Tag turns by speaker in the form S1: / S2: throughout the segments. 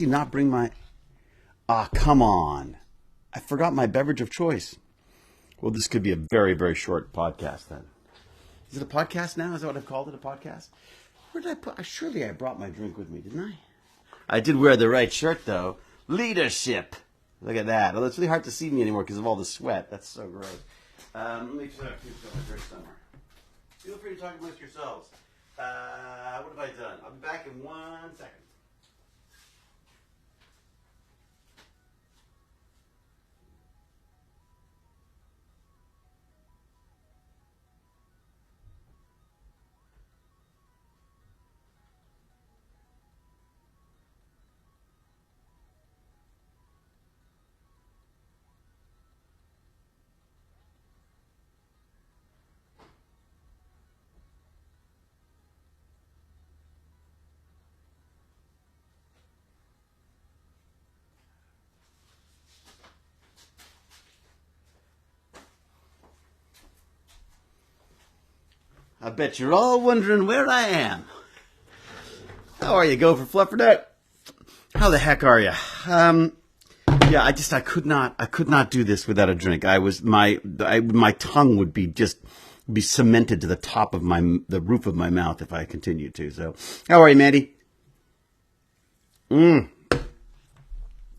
S1: you not bring my... Ah, come on. I forgot my beverage of choice. Well, this could be a very, very short podcast then. Is it a podcast now? Is that what I've called it, a podcast? Where did I put... Surely I brought my drink with me, didn't I? I did wear the right shirt, though. Leadership. Look at that. Well, it's really hard to see me anymore because of all the sweat. That's so gross. Let me try to keep my drink somewhere. Feel free to talk amongst yourselves. What have I done? I'll be back in 1 second. I bet you're all wondering where I am. How are you, Gopher Fluffernutt? How the heck are you? Yeah, I could not do this without a drink. My tongue would be cemented to the top of the roof of my mouth if I continued to. So, how are you, Mandy? All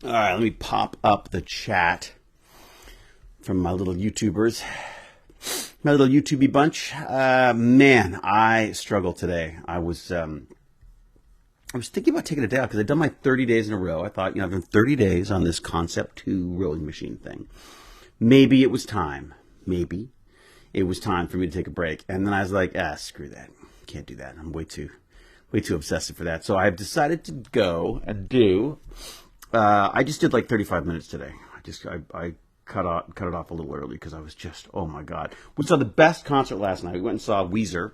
S1: right, let me pop up the chat from my little YouTubers. My little YouTubey bunch. Man, I struggled today. I was thinking about taking a day off because I'd done my 30 days in a row. I thought, I've done 30 days on this Concept 2 rowing machine thing. Maybe it was time. Maybe it was time for me to take a break. And then I was like, screw that. Can't do that. I'm way too obsessive for that. So I've decided to go and do. I just did like 35 minutes today. I cut it off a little early because I was just, oh my God. We saw the best concert last night. We went and saw Weezer,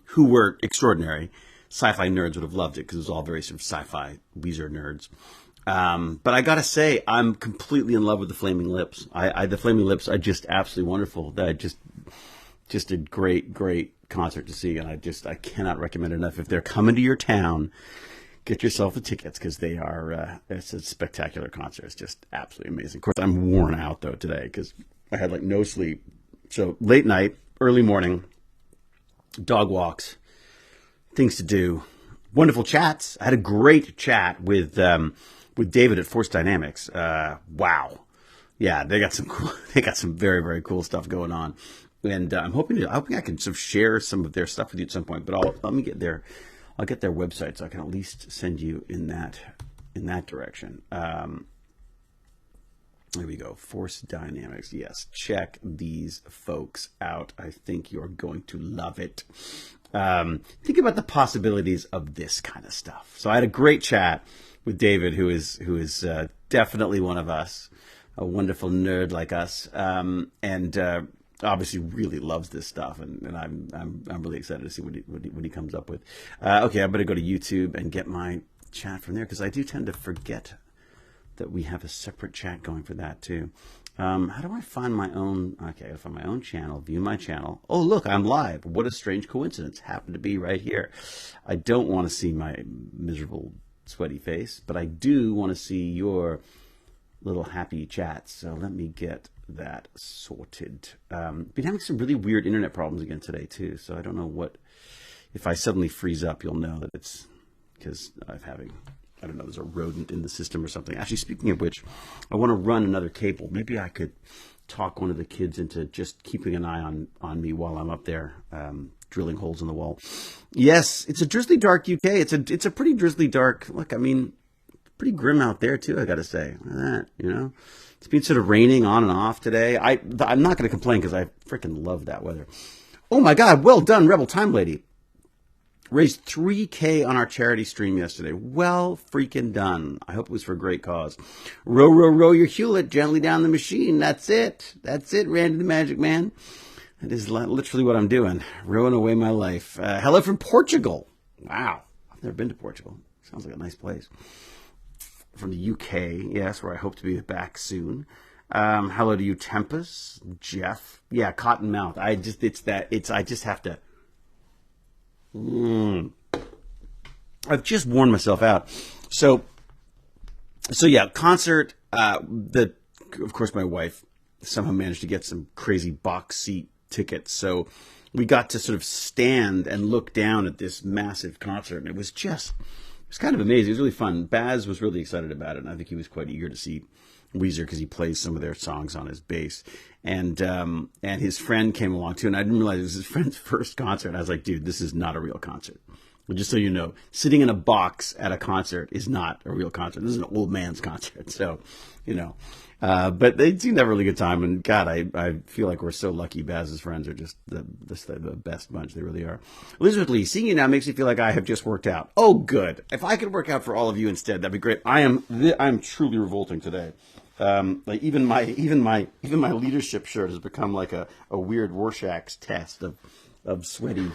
S1: who were extraordinary. Sci-fi nerds would have loved it because it was all very sort of sci-fi Weezer nerds. But I gotta say, I'm completely in love with the Flaming Lips. The Flaming Lips are just absolutely wonderful. Just a great, great concert to see, and I cannot recommend it enough. If they're coming to your town, get yourself the tickets because they are. It's a spectacular concert. It's just absolutely amazing. Of course, I'm worn out though today because I had like no sleep. So late night, early morning, dog walks, things to do, wonderful chats. I had a great chat with David at Force Dynamics. Wow, yeah, they got some very, very cool stuff going on, and I'm hoping I can sort of share some of their stuff with you at some point. But I'll get their website so I can at least send you in that direction. There we go. Force Dynamics. Yes, check these folks out. I think you're going to love it. Think about the possibilities of this kind of stuff. So I had a great chat with David, who is definitely one of us, a wonderful nerd like us, and obviously really loves this stuff, and I'm really excited to see what he comes up with. Okay, I better go to YouTube and get my chat from there because I do tend to forget that we have a separate chat going for that too. How do I find my own? Okay, I find my own channel, view my channel. Oh, look, I'm live. What a strange coincidence. Happen to be right here. I don't want to see my miserable, sweaty face, but I do want to see your little happy chats. So let me get that sorted. Been having some really weird internet problems again today too. So I don't know if I suddenly freeze up, you'll know that it's because I don't know, there's a rodent in the system or something. Actually, speaking of which, I want to run another cable. Maybe I could talk one of the kids into just keeping an eye on me while I'm up there drilling holes in the wall. Yes, it's a drizzly dark UK. It's a pretty drizzly dark. Look, I mean, pretty grim out there too, I got to say. Look at that, It's been sort of raining on and off today. I'm not going to complain because I freaking love that weather. Oh my God, well done, Rebel Time Lady. Raised $3,000 on our charity stream yesterday. Well freaking done. I hope it was for a great cause. Row, row, row your Hewlett gently down the machine. That's it. That's it, Randy the Magic Man. That is literally what I'm doing. Rowing away my life. Hello from Portugal. Wow. I've never been to Portugal. Sounds like a nice place. From the UK. Yes, where I hope to be back soon. Hello to you, Tempest. Jeff. Yeah, Cottonmouth. I just have to... I've just worn myself out. So yeah, concert. Of course, my wife somehow managed to get some crazy box seat tickets. So we got to sort of stand and look down at this massive concert, and it was kind of amazing. It was really fun. Baz was really excited about it, and I think he was quite eager to see Weezer because he plays some of their songs on his bass. And his friend came along too, and I didn't realize it was his friend's first concert. I was like, dude, this is not a real concert. But just so you know, sitting in a box at a concert is not a real concert. This is an old man's concert. So, but they seemed to have a really good time. And God, I feel like we're so lucky. Baz's friends are just the best bunch. They really are. Elizabeth Lee, seeing you now makes me feel like I have just worked out. Oh, good. If I could work out for all of you instead, that'd be great. I am truly revolting today. Like even my leadership shirt has become like a weird Rorschach's test of sweaty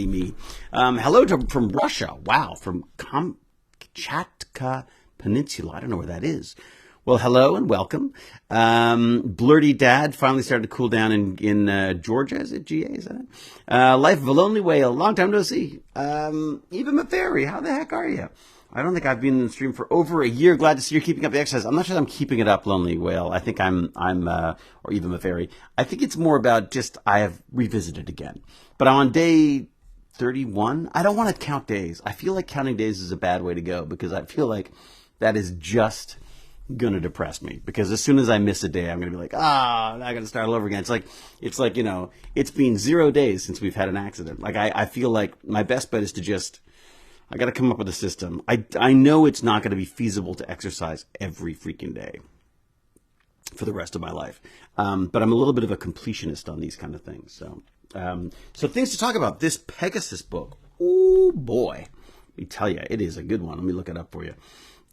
S1: me. Hello from Russia. Wow, from Kamchatka Peninsula. I don't know where that is. Well, hello and welcome. Blurty Dad finally started to cool down in Georgia. Is it GA? Is that it? Life of a Lonely Whale. Long time no see. Eva Maferi, how the heck are you? I don't think I've been in the stream for over a year. Glad to see you're keeping up the exercise. I'm not sure I'm keeping it up, Lonely Whale. I think or even Maferi. I think it's more about just I have revisited again. But I'm on day 31. I don't want to count days. I feel like counting days is a bad way to go because I feel like that is just going to depress me. Because as soon as I miss a day, I'm going to be like, I got to start all over again. It's like, it's been 0 days since we've had an accident. Like I feel like my best bet is to I got to come up with a system. I know it's not going to be feasible to exercise every freaking day for the rest of my life. But I'm a little bit of a completionist on these kind of things. So things to talk about. This Pegasus book. Oh boy. Let me tell you, it is a good one. Let me look it up for you.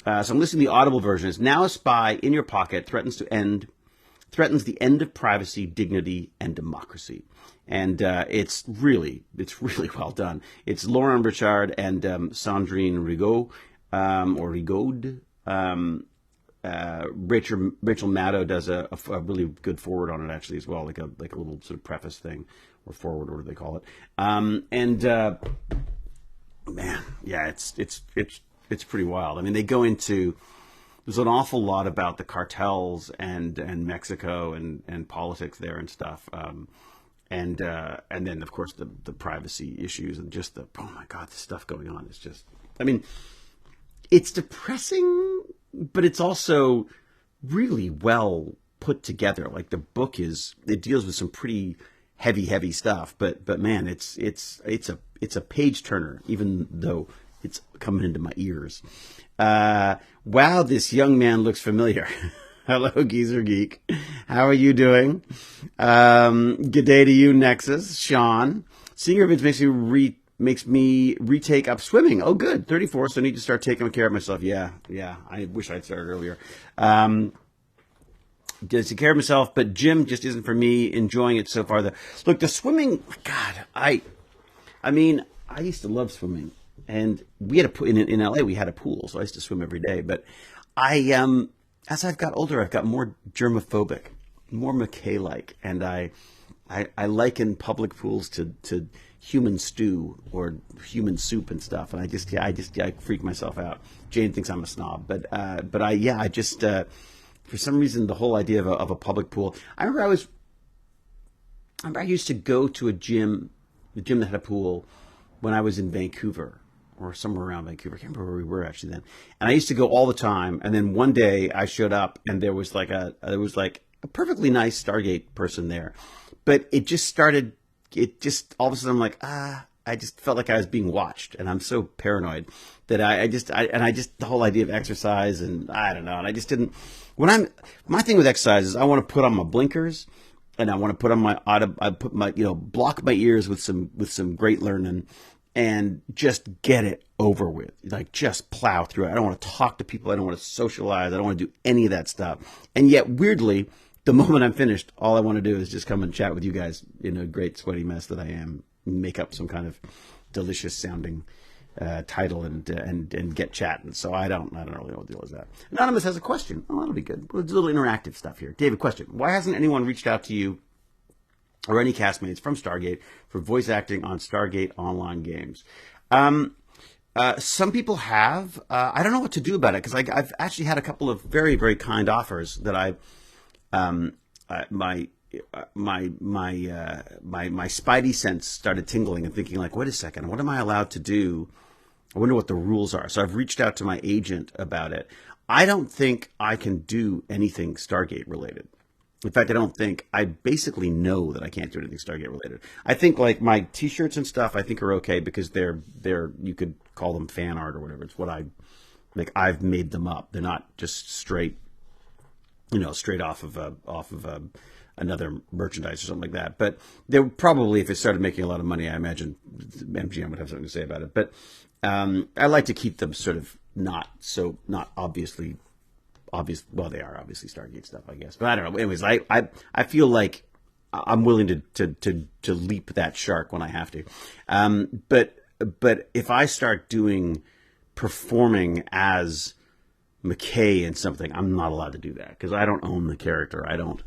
S1: So I'm listening to the Audible version. It's now a spy in your pocket threatens the end of privacy, dignity, and democracy. And it's really well done. It's Lauren Richard and Sandrine Rigaud, or Rigaud. Rachel Maddow does a really good forward on it actually as well, like a little sort of preface thing or forward, whatever they call it. Man, yeah, it's pretty wild. I mean, they go into there's an awful lot about the cartels and Mexico and politics there and stuff. And then of course the privacy issues and just oh my God, the stuff going on is just, I mean, it's depressing, but it's also really well put together. Like the book it deals with some pretty heavy stuff, but man, it's a page turner, even though it's coming into my ears. Wow, this young man looks familiar. Hello, Geezer Geek. How are you doing? Good day to you, Nexus. Sean. Seeing your videos makes me retake up swimming. Oh, good. 34, so I need to start taking care of myself. Yeah. I wish I'd started earlier. Did take care of myself, but gym just isn't for me. Enjoying it so far. Look, the swimming, God, I mean, I used to love swimming. And we had in LA, we had a pool, so I used to swim every day. But as I've got older, I've got more germophobic, more McKay-like, and I liken public pools to human stew or human soup and stuff, and I freak myself out. Jane thinks I'm a snob, but I just for some reason the whole idea of a public pool. I remember I used to go to the gym that had a pool when I was in Vancouver. Or somewhere around Vancouver. I can't remember where we were actually then. And I used to go all the time. And then one day I showed up and there was like a perfectly nice Stargate person there. But it just all of a sudden I'm like, I just felt like I was being watched. And I'm so paranoid that the whole idea of exercise and I don't know. And I just didn't, my thing with exercise is I want to put on my blinkers and I want to put on block my ears with some great learning. And just get it over with. Like, just plow through it. I don't want to talk to people. I don't want to socialize. I don't want to do any of that stuff. And yet, weirdly, the moment I'm finished, all I want to do is just come and chat with you guys in a great sweaty mess that I am. Make up some kind of delicious sounding title and get chatting. So I don't really know what the deal is that. Anonymous has a question. Oh, that'll be good. We'll do a little interactive stuff here. David, question. Why hasn't anyone reached out to you or any castmates from Stargate for voice acting on Stargate online games? Some people have. I don't know what to do about it because I've actually had a couple of very, very kind offers that my my spidey sense started tingling and thinking like, wait a second, what am I allowed to do? I wonder what the rules are. So I've reached out to my agent about it. I don't think I can do anything Stargate related. In fact, I basically know that I can't do anything Stargate related. I think like my t-shirts and stuff, I think are okay because they're, you could call them fan art or whatever. It's what I've made them up. They're not just straight, straight off of another merchandise or something like that. But they would probably, if it started making a lot of money, I imagine MGM would have something to say about it. But I like to keep them sort of not obviously obvious. Well, they are obviously Stargate stuff, I guess. But I don't know. Anyways, I feel like I'm willing to leap that shark when I have to. But if I start performing as McKay in something, I'm not allowed to do that because I don't own the character. I don't,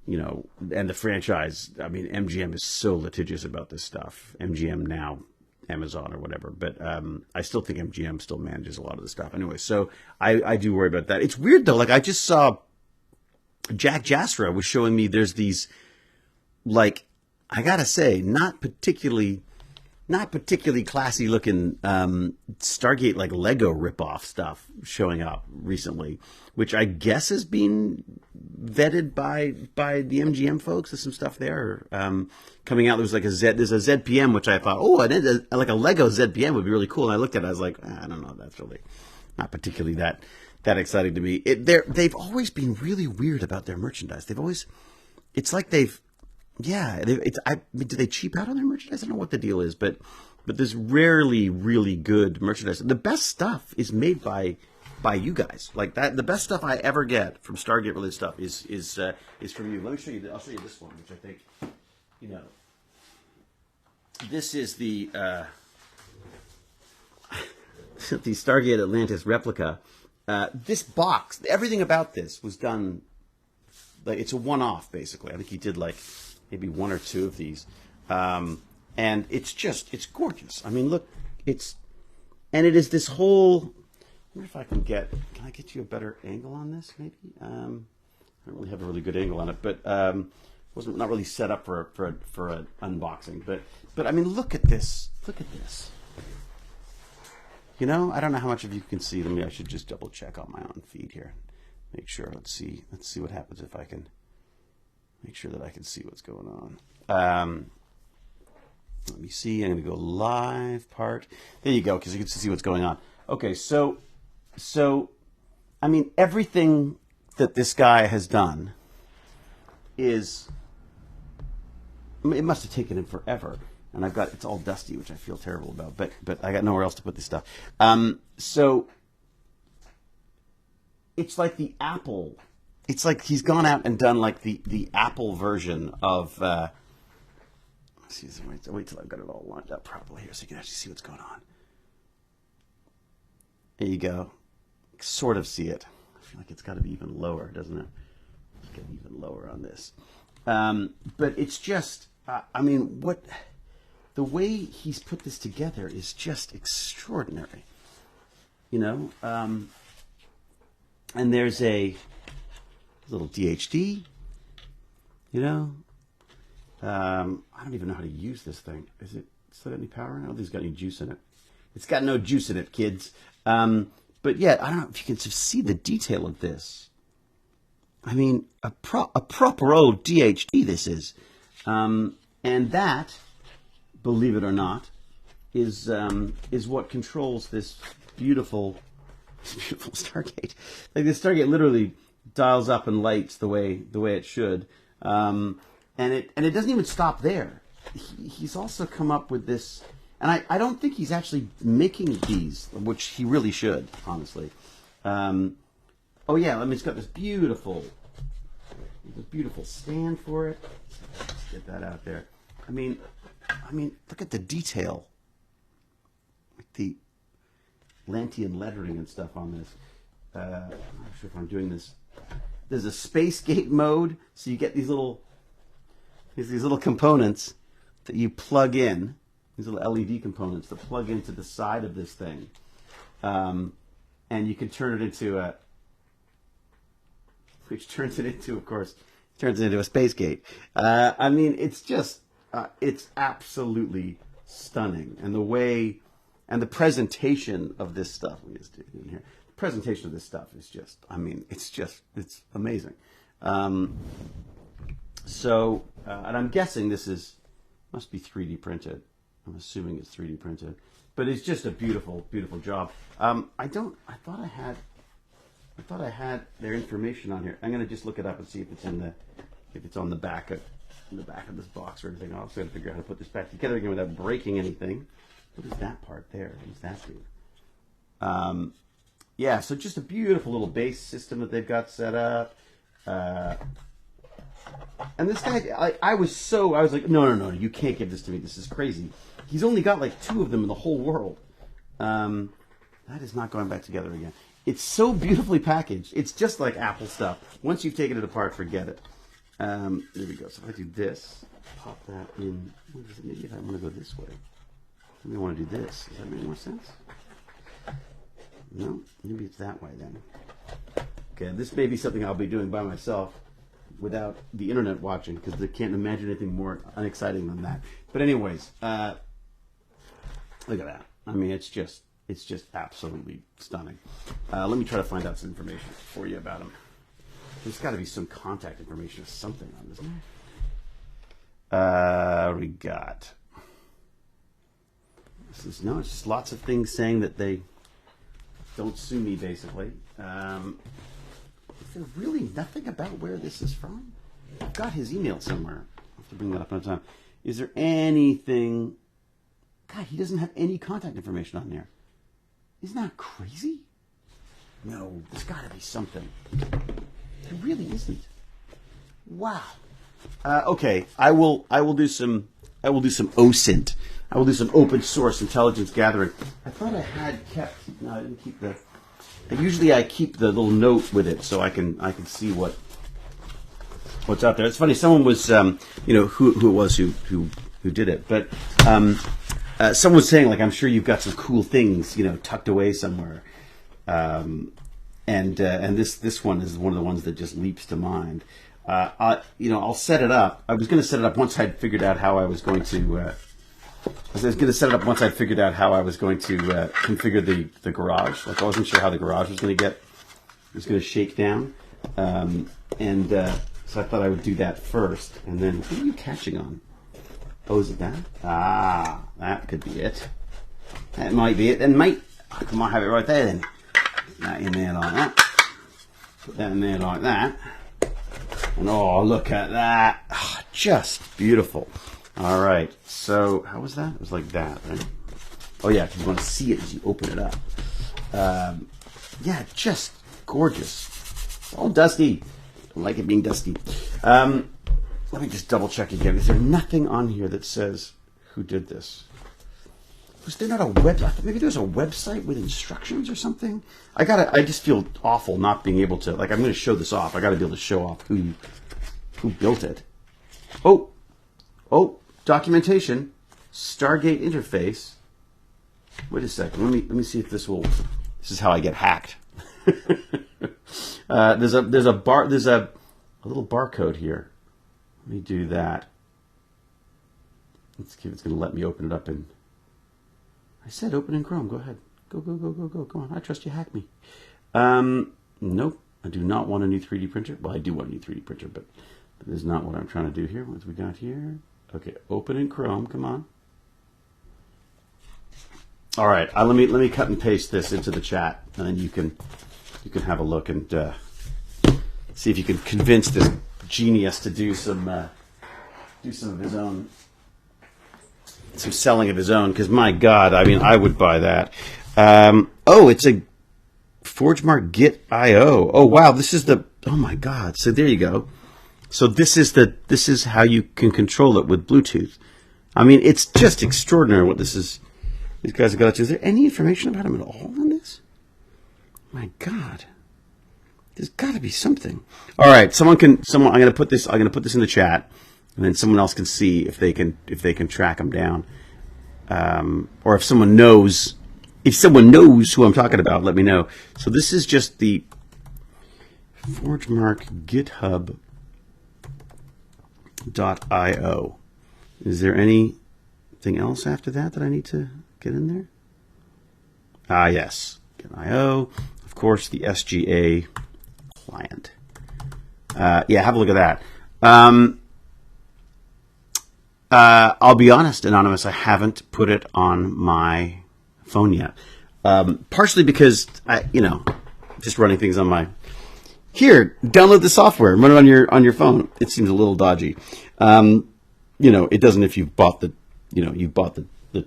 S1: and the franchise. I mean, MGM is so litigious about this stuff. MGM now, Amazon or whatever, but I still think MGM still manages a lot of the stuff anyway. So I do worry about that. It's weird though. Like I just saw Jack Jasra was showing me there's these, like, I gotta say, not particularly classy looking Stargate like Lego ripoff stuff showing up recently, which I guess is being vetted by the MGM folks. There's some stuff there coming out. There's like there's a ZPM, which I thought, like a Lego ZPM would be really cool. And I looked at it, I was like, I don't know, that's really not particularly that exciting to me. They've always been really weird about their merchandise. It's like do they cheap out on their merchandise? I don't know what the deal is, but there's rarely really good merchandise. The best stuff is made by you guys. Like that, the best stuff I ever get from Stargate related stuff is from you. Let me show you. I'll show you this one, which I think, this is the the Stargate Atlantis replica. This box, everything about this was done. Like it's a one-off, basically. I think he did like maybe one or two of these, and it's gorgeous. I mean, look, it is this whole. I wonder if can I get you a better angle on this? Maybe I don't really have a really good angle on it, but wasn't not really set up for an unboxing. But I mean, look at this. Look at this. I don't know how much of you can see. I should just double check on my own feed here. Make sure. Let's see what happens if I can make sure that I can see what's going on. Let me see. I'm going to go live part. There you go, because you can see what's going on. Okay, so I mean, everything that this guy has done is. It must have taken him forever, and it's all dusty, which I feel terrible about. But I got nowhere else to put this stuff. So. It's like the Apple. It's like he's gone out and done like the Apple version of. Let's see, wait till I've got it all lined up properly here, so you can actually see what's going on. There you go. Sort of see it. I feel like it's got to be even lower, doesn't it? Let's get even lower on this. But it's just. I mean, the way he's put this together is just extraordinary. And there's a little DHD, I don't even know how to use this thing. Is it still got any power? I don't think it's got any juice in it. It's got no juice in it, kids. But yeah, I don't know if you can just see the detail of this. I mean, a proper old DHD this is. And that, believe it or not, is what controls this beautiful Stargate. Like the Stargate literally dials up and lights the way it should, and it doesn't even stop there. He's also come up with this, and I don't think he's actually making these, which he really should, honestly. Oh yeah, I mean, it's got this beautiful stand for it. Let's get that out there. I mean, look at the detail, like the Lantian lettering and stuff on this. I'm not sure if I'm doing this. There's a space gate mode, so you get these little components that you plug in, these little LED components that plug into the side of this thing. And you can turn it into a, which turns it into, of course, turns it into a space gate. I mean, it's just, it's absolutely stunning. And the way, and the presentation of this stuff, let me just do it in here. The presentation of this stuff is just, I mean, it's amazing. And I'm guessing this must be 3D printed. I'm assuming it's 3D printed, but it's just a beautiful, beautiful job. I thought I had their information on here. I'm going to just look it up and see if it's on the back of this box or anything. I'll also got to figure out how to put this back together again without breaking anything. What is that part there? What does that do? Yeah, so just a beautiful little base system that they've got set up. And this guy, I was like, no, you can't give this to me. This is crazy. He's only got like 2 of them in the whole world. That is not going back together again. It's so beautifully packaged. It's just like Apple stuff. Once you've taken it apart, forget it. There we go. So if I do this, pop that in. What is it? Maybe if I want to go this way. Maybe I want to do this. Does that make more sense? No? Maybe it's that way then. Okay, this may be something I'll be doing by myself without the internet watching, because they can't imagine anything more unexciting than that. But anyways, look at that. I mean, it's just absolutely stunning. Let me try to find out some information for you about him. There's got to be some contact information or something on this. We got. It's just lots of things saying that they don't sue me, basically. Is there really nothing about where this is from? I've got his email somewhere. I'll have to bring that up another time. Is there anything? God, he doesn't have any contact information on there. Isn't that crazy? No, there's got to be something. There really isn't. Wow. Okay, I will do some OSINT. I will do some open source intelligence gathering. I thought I had kept. No, I didn't keep the. Usually I keep the little note with it so I can see what's out there. It's funny. Someone was who it was who did it, but someone was saying, like, I'm sure you've got some cool things tucked away somewhere. And this one is one of the ones that just leaps to mind. I'll set it up. I was going to set it up once I'd figured out how I was going to. Configure the garage. Like, I wasn't sure how the garage was going to shake down, so I thought I would do that first. And then, what are you catching on? Oh, is it that? Ah, that could be it. That might be it. Then, mate, I might have it right there. Then, put that in there like that. Put that in there like that. And oh, look at that! Oh, just beautiful. All right, so how was that? It was like that, right? Oh yeah, because you want to see it as you open it up. Yeah, just gorgeous. All dusty. Don't like it being dusty. Let me just double check again. Is there nothing on here that says who did this? Was there not a website? Maybe there's a website with instructions or something. I just feel awful not being able to. Like, I'm going to show this off. I got to be able to show off who built it. Oh. Documentation, Stargate interface. Wait a second. Let me see if this will. This is how I get hacked. There's a little barcode here. Let me do that. Let's see if it's going to let me open it up in. I said open in Chrome. Go ahead. Go. Come on. I trust you. Hack me. Nope. I do not want a new 3D printer. Well, I do want a new 3D printer, but that is not what I'm trying to do here. What have we got here? Okay, open in Chrome. Come on. All right, let me cut and paste this into the chat, and then you can have a look and see if you can convince this genius to do some of his own, some selling of his own. Because my God, I mean, I would buy that. Oh, it's a ForgeMark Git IO. Oh wow, this is the. Oh my God. So there you go. So this is how you can control it with Bluetooth. I mean, it's just extraordinary what these guys have got to do. Is there any information about them at all on this? My God, there's got to be something. All right, I'm going to put this in the chat, and then someone else can see if they can track them down. or if someone knows who I'm talking about, let me know. So this is just the ForgeMark GitHub.io. Is there anything else after that I need to get in there? Yes. Git.io. Of course, the SGA client. Yeah, have a look at that. I'll be honest, Anonymous, I haven't put it on my phone yet. Partially because just running things on my. Here, download the software and run it on your phone. It seems a little dodgy. It doesn't if you've bought the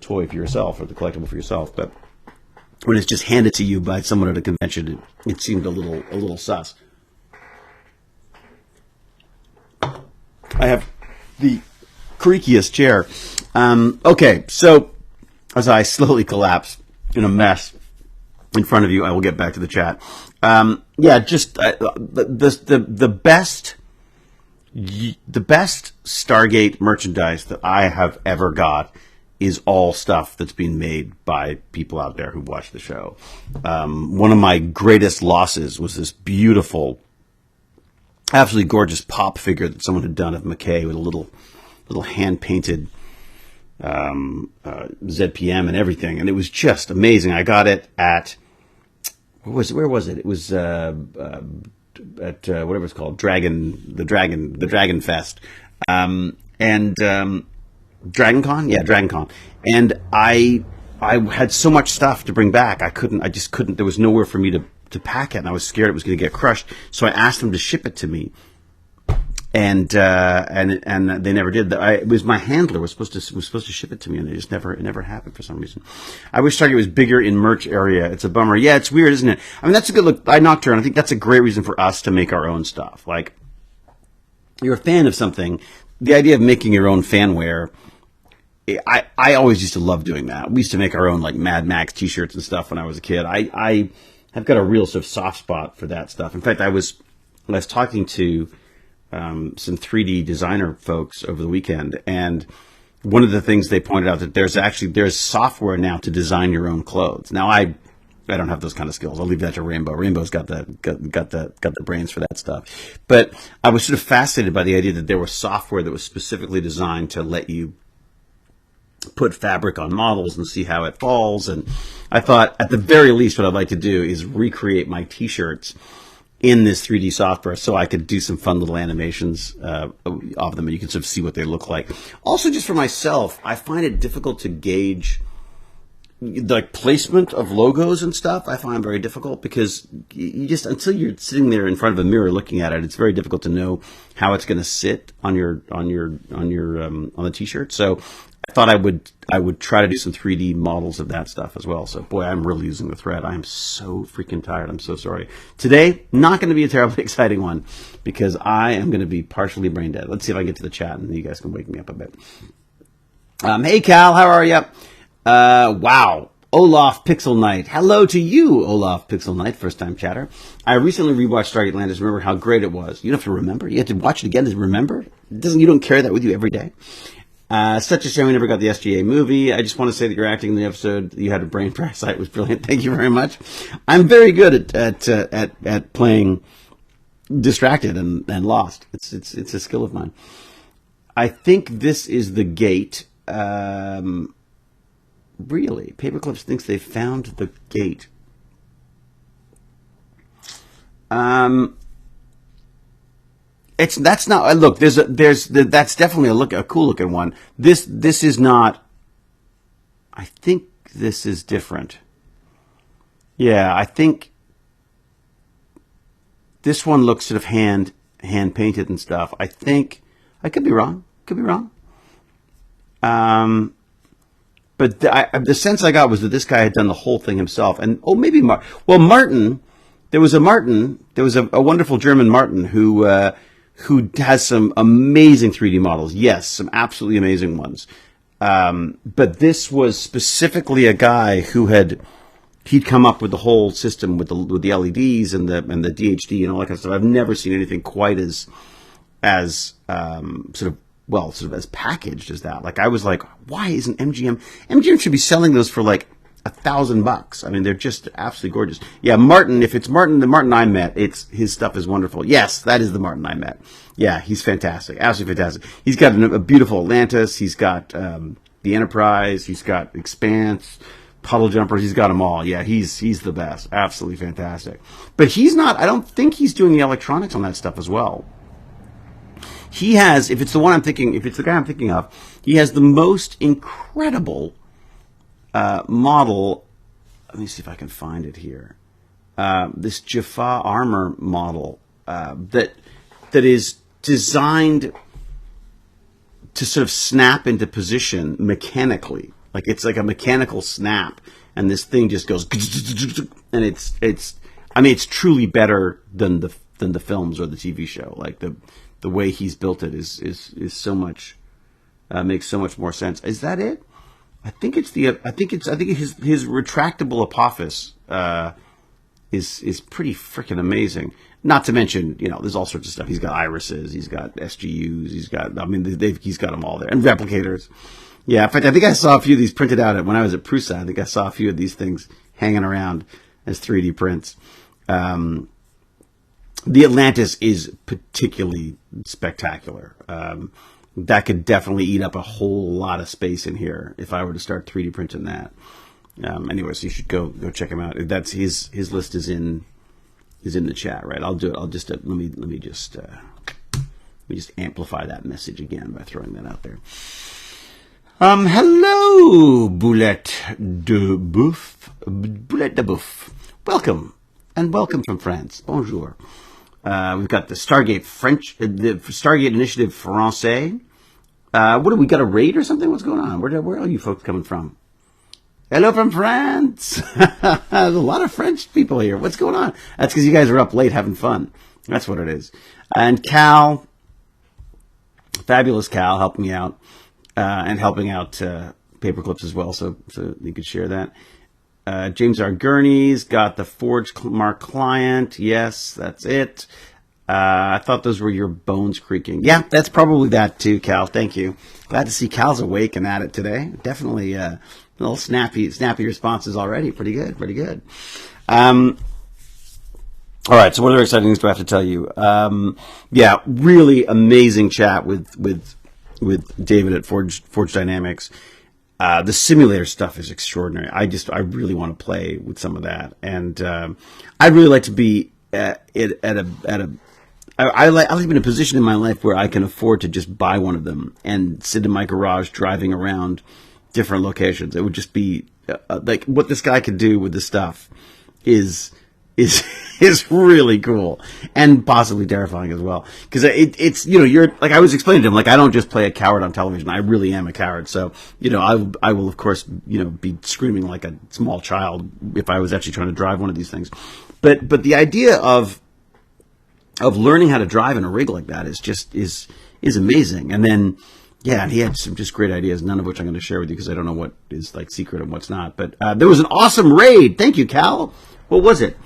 S1: toy for yourself or the collectible for yourself, but when it's just handed to you by someone at a convention, it seemed a little sus. I have the creakiest chair. Okay, so as I slowly collapse in a mess in front of you, I will get back to the chat. Just the best Stargate merchandise that I have ever got is all stuff that's being made by people out there who watch the show. One of my greatest losses was this beautiful, absolutely gorgeous pop figure that someone had done of McKay with a little hand-painted ZPM and everything, and it was just amazing. I got it at where was it? It was at whatever it's called, the Dragon Fest, DragonCon, yeah, DragonCon, and I had so much stuff to bring back. I just couldn't. There was nowhere for me to pack it, and I was scared it was going to get crushed. So I asked them to ship it to me. And they never did. It was my handler was supposed to ship it to me, and it never happened for some reason. I wish Target was bigger in merch area. It's a bummer. Yeah, it's weird, isn't it? I mean, that's a good look. I knocked her, and I think that's a great reason for us to make our own stuff. Like, you're a fan of something. The idea of making your own fanware, I always used to love doing that. We used to make our own like Mad Max T-shirts and stuff when I was a kid. I have got a real sort of soft spot for that stuff. In fact, I was talking to some 3D designer folks over the weekend, and one of the things they pointed out that there's software now to design your own clothes. Now I don't have those kind of skills. I'll leave that to Rainbow. Rainbow's got the brains for that stuff. But I was sort of fascinated by the idea that there was software that was specifically designed to let you put fabric on models and see how it falls. And I thought, at the very least, what I'd like to do is recreate my T-shirts in this 3D software so I could do some fun little animations of them, and you can sort of see what they look like. Also, just for myself, I find it difficult to gauge the placement of logos and stuff. I find very difficult because you just, until you're sitting there in front of a mirror looking at it, it's very difficult to know how it's going to sit on the T-shirt. So I thought I would try to do some 3D models of that stuff as well. So boy, I'm really using the thread. I am so freaking tired. I'm so sorry. Today, not going to be a terribly exciting one because I am going to be partially brain dead. Let's see if I can get to the chat and you guys can wake me up a bit. Hey Cal, how are you? Wow. Olaf Pixel Knight. Hello to you, Olaf Pixel Knight, first time chatter. I recently rewatched Stargate Atlantis. Remember how great it was. You don't have to remember. You have to watch it again to remember. You don't carry that with you every day. Such a shame we never got the SGA movie. I just want to say that your acting in the episode you had a brain parasite was brilliant. Thank you very much. I'm very good at playing distracted and lost. It's a skill of mine. I think this is the gate. Really, Paperclips thinks they found the gate. That's not. Look, that's definitely a cool looking one. This is not. I think this is different. Yeah, I think this one looks sort of hand painted and stuff. I think I could be wrong. But the sense I got was that this guy had done the whole thing himself. And maybe Martin. There was a wonderful German Martin who has some amazing 3D models. Yes, some absolutely amazing ones. But this was specifically a guy he'd come up with the whole system with the LEDs and the DHD and all that kind of stuff. I've never seen anything quite as sort of well, sort of as packaged as that. Like I was like, why isn't MGM should be selling those for like $1,000. I mean, they're just absolutely gorgeous. Yeah, Martin, if it's Martin, the Martin I met, his stuff is wonderful. Yes, that is the Martin I met. Yeah, he's fantastic. Absolutely fantastic. He's got a beautiful Atlantis. He's got the Enterprise. He's got Expanse, Puddle Jumpers. He's got them all. Yeah, he's the best. Absolutely fantastic. But he's not, I don't think he's doing the electronics on that stuff as well. He has, if it's the guy I'm thinking of, he has the most incredible model. Let me see if I can find it here. This Jaffa armor model that is designed to sort of snap into position mechanically, like it's like a mechanical snap, and this thing just goes, and it's. I mean, it's truly better than the films or the TV show. Like the way he's built it is so much makes so much more sense. Is that it? I think his retractable Apophis is pretty freaking amazing. Not to mention, there's all sorts of stuff. He's got irises, he's got SGUs, he's got them all there, and replicators. Yeah, in fact, I think I saw a few of these printed out when I was at Prusa. I think I saw a few of these things hanging around as 3D prints. The Atlantis is particularly spectacular. That could definitely eat up a whole lot of space in here if I were to start 3D printing that. Anyway, so you should go check him out. That's his list is in the chat, right? I'll do it. I'll just let me just amplify that message again by throwing that out there. Hello, Boulette de Boeuf. Welcome from France. Bonjour. We've got the Stargate the Stargate Initiative Francais. What do we got, a raid or something? What's going on? Where are you folks coming from? Hello from France. There's a lot of French people here. What's going on? That's because you guys are up late having fun. That's what it is. And Cal, fabulous Cal, helping me out and helping out Paperclips as well. So you could share that. James R. Gurney's got the Forge Mark client. Yes, that's it. I thought those were your bones creaking. Yeah, that's probably that too, Cal. Thank you. Glad to see Cal's awake and at it today. Definitely a little snappy responses already. Pretty good. All right, so what other exciting things do I have to tell you? Yeah, really amazing chat with David at Forge Dynamics. The simulator stuff is extraordinary. I really want to play with some of that, and I'd really like to be I like to be in a position in my life where I can afford to just buy one of them and sit in my garage driving around different locations. It would just be like what this guy could do with this stuff is really cool and possibly terrifying as well. Because it's you're like I was explaining to him, like I don't just play a coward on television. I really am a coward. So I will of course be screaming like a small child if I was actually trying to drive one of these things. But the idea of learning how to drive in a rig like that is amazing. And then he had some just great ideas, none of which I'm going to share with you because I don't know what is like secret and what's not. But there was an awesome raid. Thank you, Cal. What was it?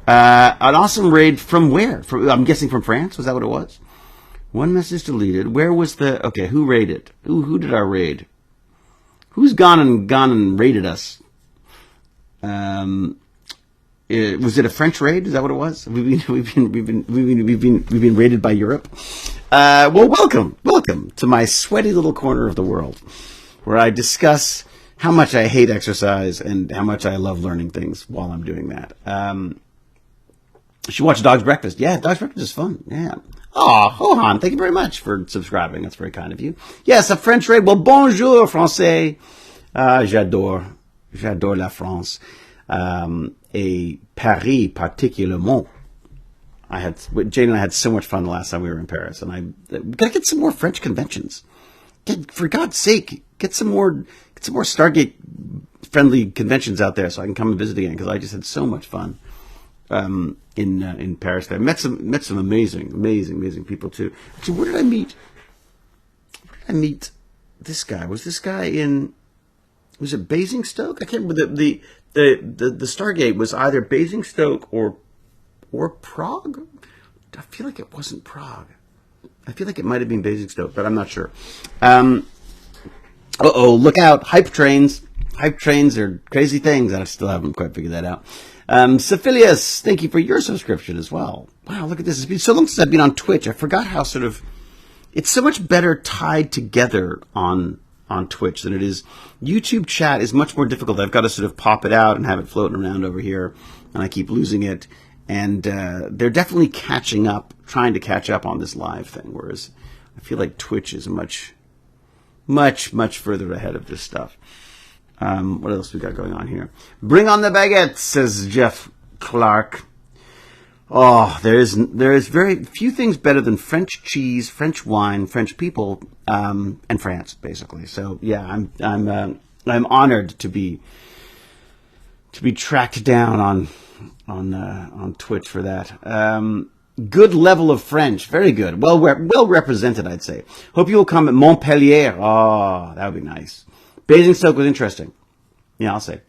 S1: An awesome raid from where? I'm guessing from France. Was that what it was? One message deleted. Where was who raided? Who did our raid? Who's gone and raided us? Was it a French raid? Is that what it was? We've been raided by Europe. Well, welcome to my sweaty little corner of the world, where I discuss how much I hate exercise and how much I love learning things while I'm doing that. You should watch Dog's Breakfast. Yeah, Dog's Breakfast is fun. Yeah. Oh, Hohan, thank you very much for subscribing. That's very kind of you. Yes, a French raid. Well, bonjour, français. J'adore la France. Et Paris particulièrement. Jane and I had so much fun the last time we were in Paris, and we gotta get some more French conventions. For God's sake, get some more Stargate friendly conventions out there so I can come and visit again, because I just had so much fun in Paris. I met some amazing people too. Actually, where did I meet this guy? Was this guy was it Basingstoke? I can't remember. The Stargate was either Basingstoke or Prague. I feel like it wasn't Prague. I feel like it might have been Basingstoke, but I'm not sure. Look out. Hype trains. Hype trains are crazy things. I still haven't quite figured that out. Cephilius, thank you for your subscription as well. Wow, look at this. It's been so long since I've been on Twitch. I forgot how sort of, it's so much better tied together on Twitch than it is. YouTube chat is much more difficult. I've got to sort of pop it out and have it floating around over here, and I keep losing it. And they're definitely catching up, trying to catch up on this live thing, whereas I feel like Twitch is much further ahead of this stuff. What else we got going on here? Bring on the baguette, says Jeff Clark. Oh, there is very few things better than French cheese, French wine, French people, and France, basically. So yeah, I'm honored to be tracked down on Twitch for that. Good level of French, very good, well represented, I'd say. Hope you will come at Montpellier. Oh, that would be nice. Basingstoke was interesting. Yeah, I'll say.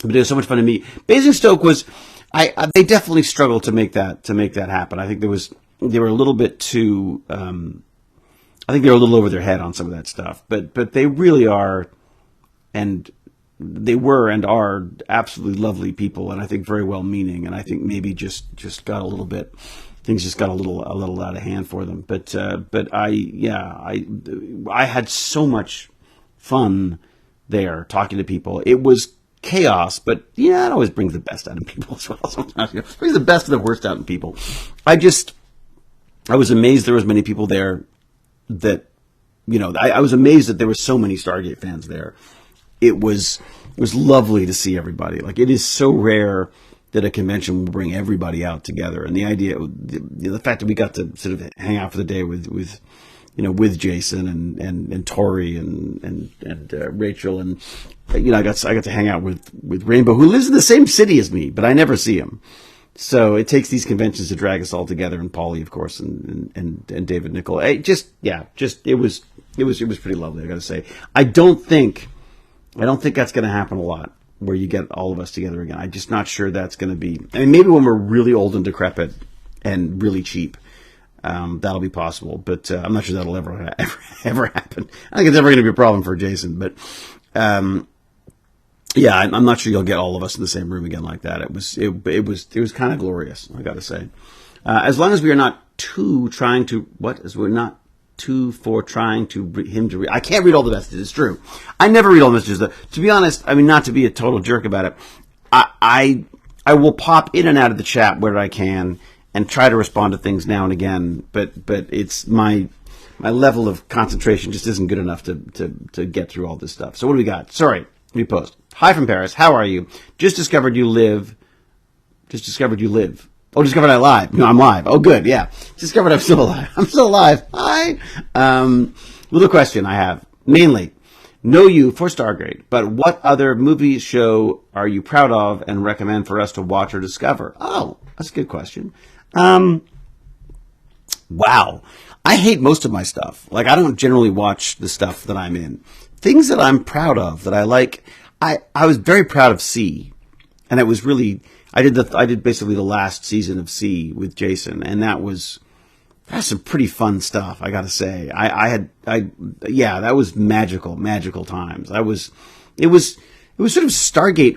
S1: But it was so much fun to meet. Basingstoke was. They definitely struggled to make that happen. I think they were a little bit too. I think they were a little over their head on some of that stuff. But they really are, and they were and are absolutely lovely people, and I think very well meaning. And I think maybe just got a little bit. Things just got a little out of hand for them. But I had so much fun there talking to people. It was chaos, but yeah, it always brings the best out of people as well. Sometimes it brings the best and the worst out in people. I was amazed there was many people there that, I was amazed that there were so many Stargate fans there. It was lovely to see everybody. Like, it is so rare that a convention will bring everybody out together. And the idea, the fact that we got to sort of hang out for the day with Jason and Tori and Rachel, and I got to hang out with Rainbow, who lives in the same city as me, but I never see him. So it takes these conventions to drag us all together, and Paulie, of course, and David Nickel. It was pretty lovely, I got to say. I don't think that's going to happen a lot, where you get all of us together again. I'm just not sure that's going to be. I mean, maybe when we're really old and decrepit and really cheap. That'll be possible, but I'm not sure that'll ever happen. I think it's ever going to be a problem for Jason, but yeah, I'm not sure you'll get all of us in the same room again like that. It was kind of glorious, I got to say. As long as we are not too trying to him to read. I can't read all the messages. It's true. I never read all the messages. To be honest, I mean, not to be a total jerk about it, I will pop in and out of the chat where I can, and try to respond to things now and again, but it's my level of concentration just isn't good enough to get through all this stuff. So what do we got? Sorry, let me post. Hi from Paris. How are you? Just discovered you live. Oh, discovered I live. No, I'm live. Oh, good. Yeah. Discovered I'm still alive. I'm still alive. Hi. Little question I have. Mainly, know you for Stargate, but what other movie show are you proud of and recommend for us to watch or discover? Oh, that's a good question. Wow. I hate most of my stuff. Like, I don't generally watch the stuff that I'm in. Things that I'm proud of, that I like. I was very proud of C, and it was really, I did basically the last season of C with Jason, and that's some pretty fun stuff, I gotta say. That was magical times. It was sort of Stargate.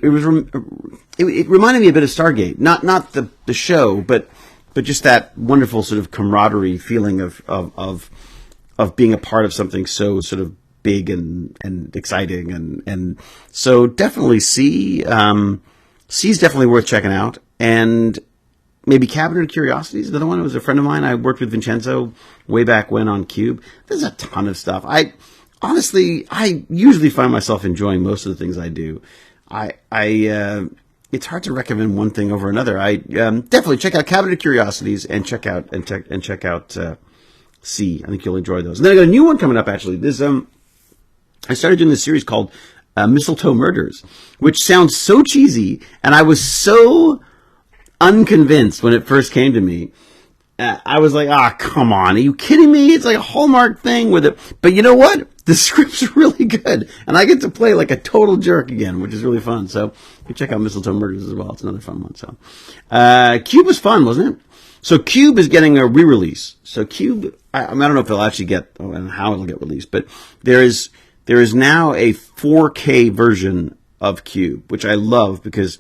S1: It reminded me a bit of Stargate, not the show, but just that wonderful sort of camaraderie feeling of being a part of something so sort of big and exciting, and so definitely C is definitely worth checking out, and maybe Cabinet of Curiosities, another one. It was a friend of mine. I worked with Vincenzo way back when on Cube. There's a ton of stuff. I usually find myself enjoying most of the things I do. It's hard to recommend one thing over another. I definitely check out Cabinet of Curiosities and check out C. I think you'll enjoy those. And then I got a new one coming up. Actually, I started doing this series called Mistletoe Murders, which sounds so cheesy, and I was so unconvinced when it first came to me. I was like, come on, are you kidding me? It's like a Hallmark thing with it. But you know what? The script's really good, and I get to play like a total jerk again, which is really fun. So you check out Mistletoe Murders as well. It's another fun one. So Cube was fun, wasn't it? So Cube is getting a re-release. So Cube I don't know if it'll actually get, and how it'll get released, but there is now a 4K version of Cube, which I love because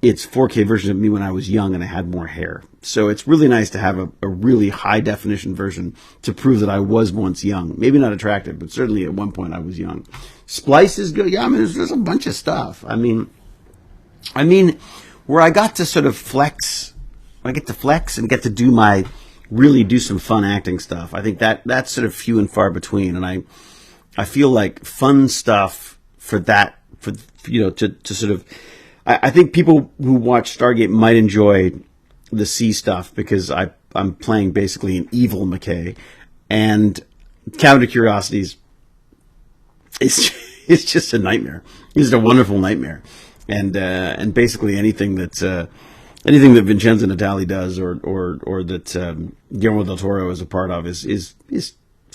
S1: it's 4K version of me when I was young and I had more hair. So it's really nice to have a really high definition version to prove that I was once young. Maybe not attractive, but certainly at one point I was young. Splice is good. Yeah, I mean, there's a bunch of stuff. I mean, where I got to sort of flex, I get to flex and get to really do some fun acting stuff. I think that's sort of few and far between. And I feel like fun stuff to sort of, I think people who watch Stargate might enjoy the C stuff because I'm playing basically an evil McKay, and Cabin of Curiosities it's just a nightmare. It's a wonderful nightmare, and basically anything that Vincenzo Natali does or that Guillermo del Toro is a part of is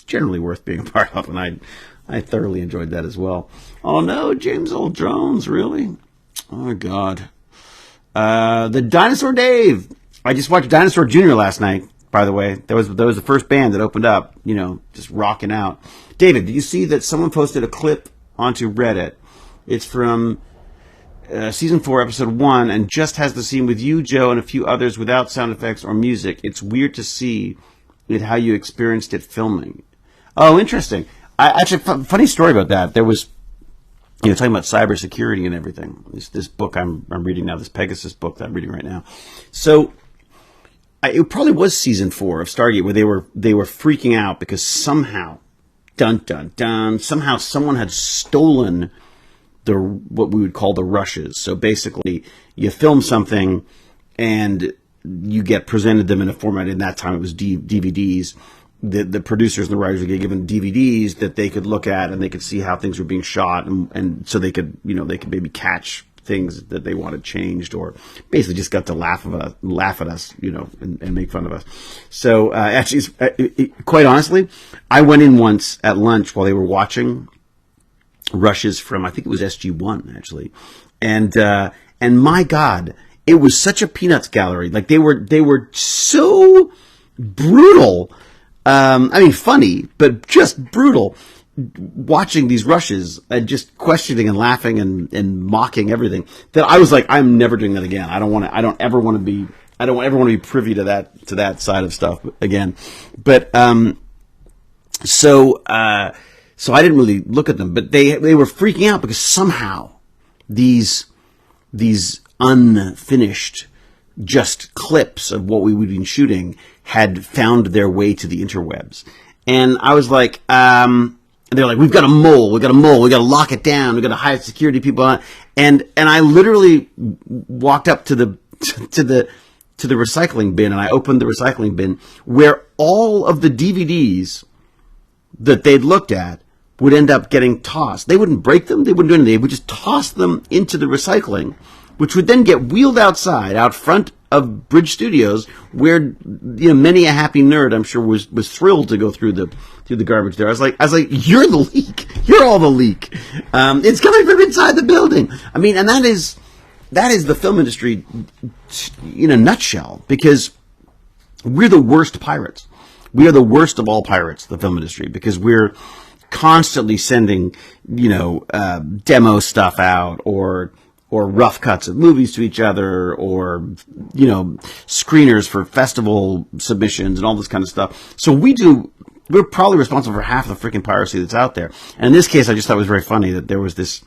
S1: generally worth being a part of, and I thoroughly enjoyed that as well. Oh no, James Earl Jones, really? Oh God. The Dinosaur Dave. I just watched Dinosaur Jr. last night, by the way. That was the first band that opened up, just rocking out. David, did you see that someone posted a clip onto Reddit? It's from season 4, episode 1, and just has the scene with you, Joe, and a few others without sound effects or music. It's weird to see how you experienced it filming. Oh, interesting. Actually, funny story about that. There was, talking about cybersecurity and everything. This book I'm reading now, this Pegasus book that I'm reading right now. So it probably was season 4 of Stargate where they were freaking out because somehow, dun dun dun, somehow someone had stolen what we would call the rushes. So basically, you film something and you get presented them in a format. In that time, it was DVDs. The producers and the writers would get given DVDs that they could look at and they could see how things were being shot, and so they could maybe catch things that they wanted changed, or basically just got to laugh at us, and make fun of us. So actually, quite honestly, I went in once at lunch while they were watching rushes from, I think it was SG1 actually, and my God, it was such a peanuts gallery. Like they were so brutal. Funny, but just brutal. Watching these rushes and just questioning and laughing and mocking everything, that I was like, I'm never doing that again. I don't ever want to be privy to that side of stuff again. But so I didn't really look at them, but they were freaking out because somehow these unfinished just clips of what we would be shooting had found their way to the interwebs. And I was like, they're like, we've got a mole, we got to lock it down, we got to hire security people on. And I literally walked up to the recycling bin, and I opened the recycling bin where all of the DVDs that they'd looked at would end up getting tossed. They wouldn't break them, they wouldn't do anything, they would just toss them into the recycling, which would then get wheeled outside, out front of Bridge Studios, where many a happy nerd, I'm sure, was thrilled to go through the garbage there. I was like, you're the leak. You're all the leak. It's coming from inside the building. I mean, and that is the film industry in a nutshell, because we're the worst pirates. We are the worst of all pirates, the film industry, because we're constantly sending, demo stuff out, or rough cuts of movies to each other, or, screeners for festival submissions and all this kind of stuff. So we're probably responsible for half the freaking piracy that's out there. And in this case, I just thought it was very funny that there was this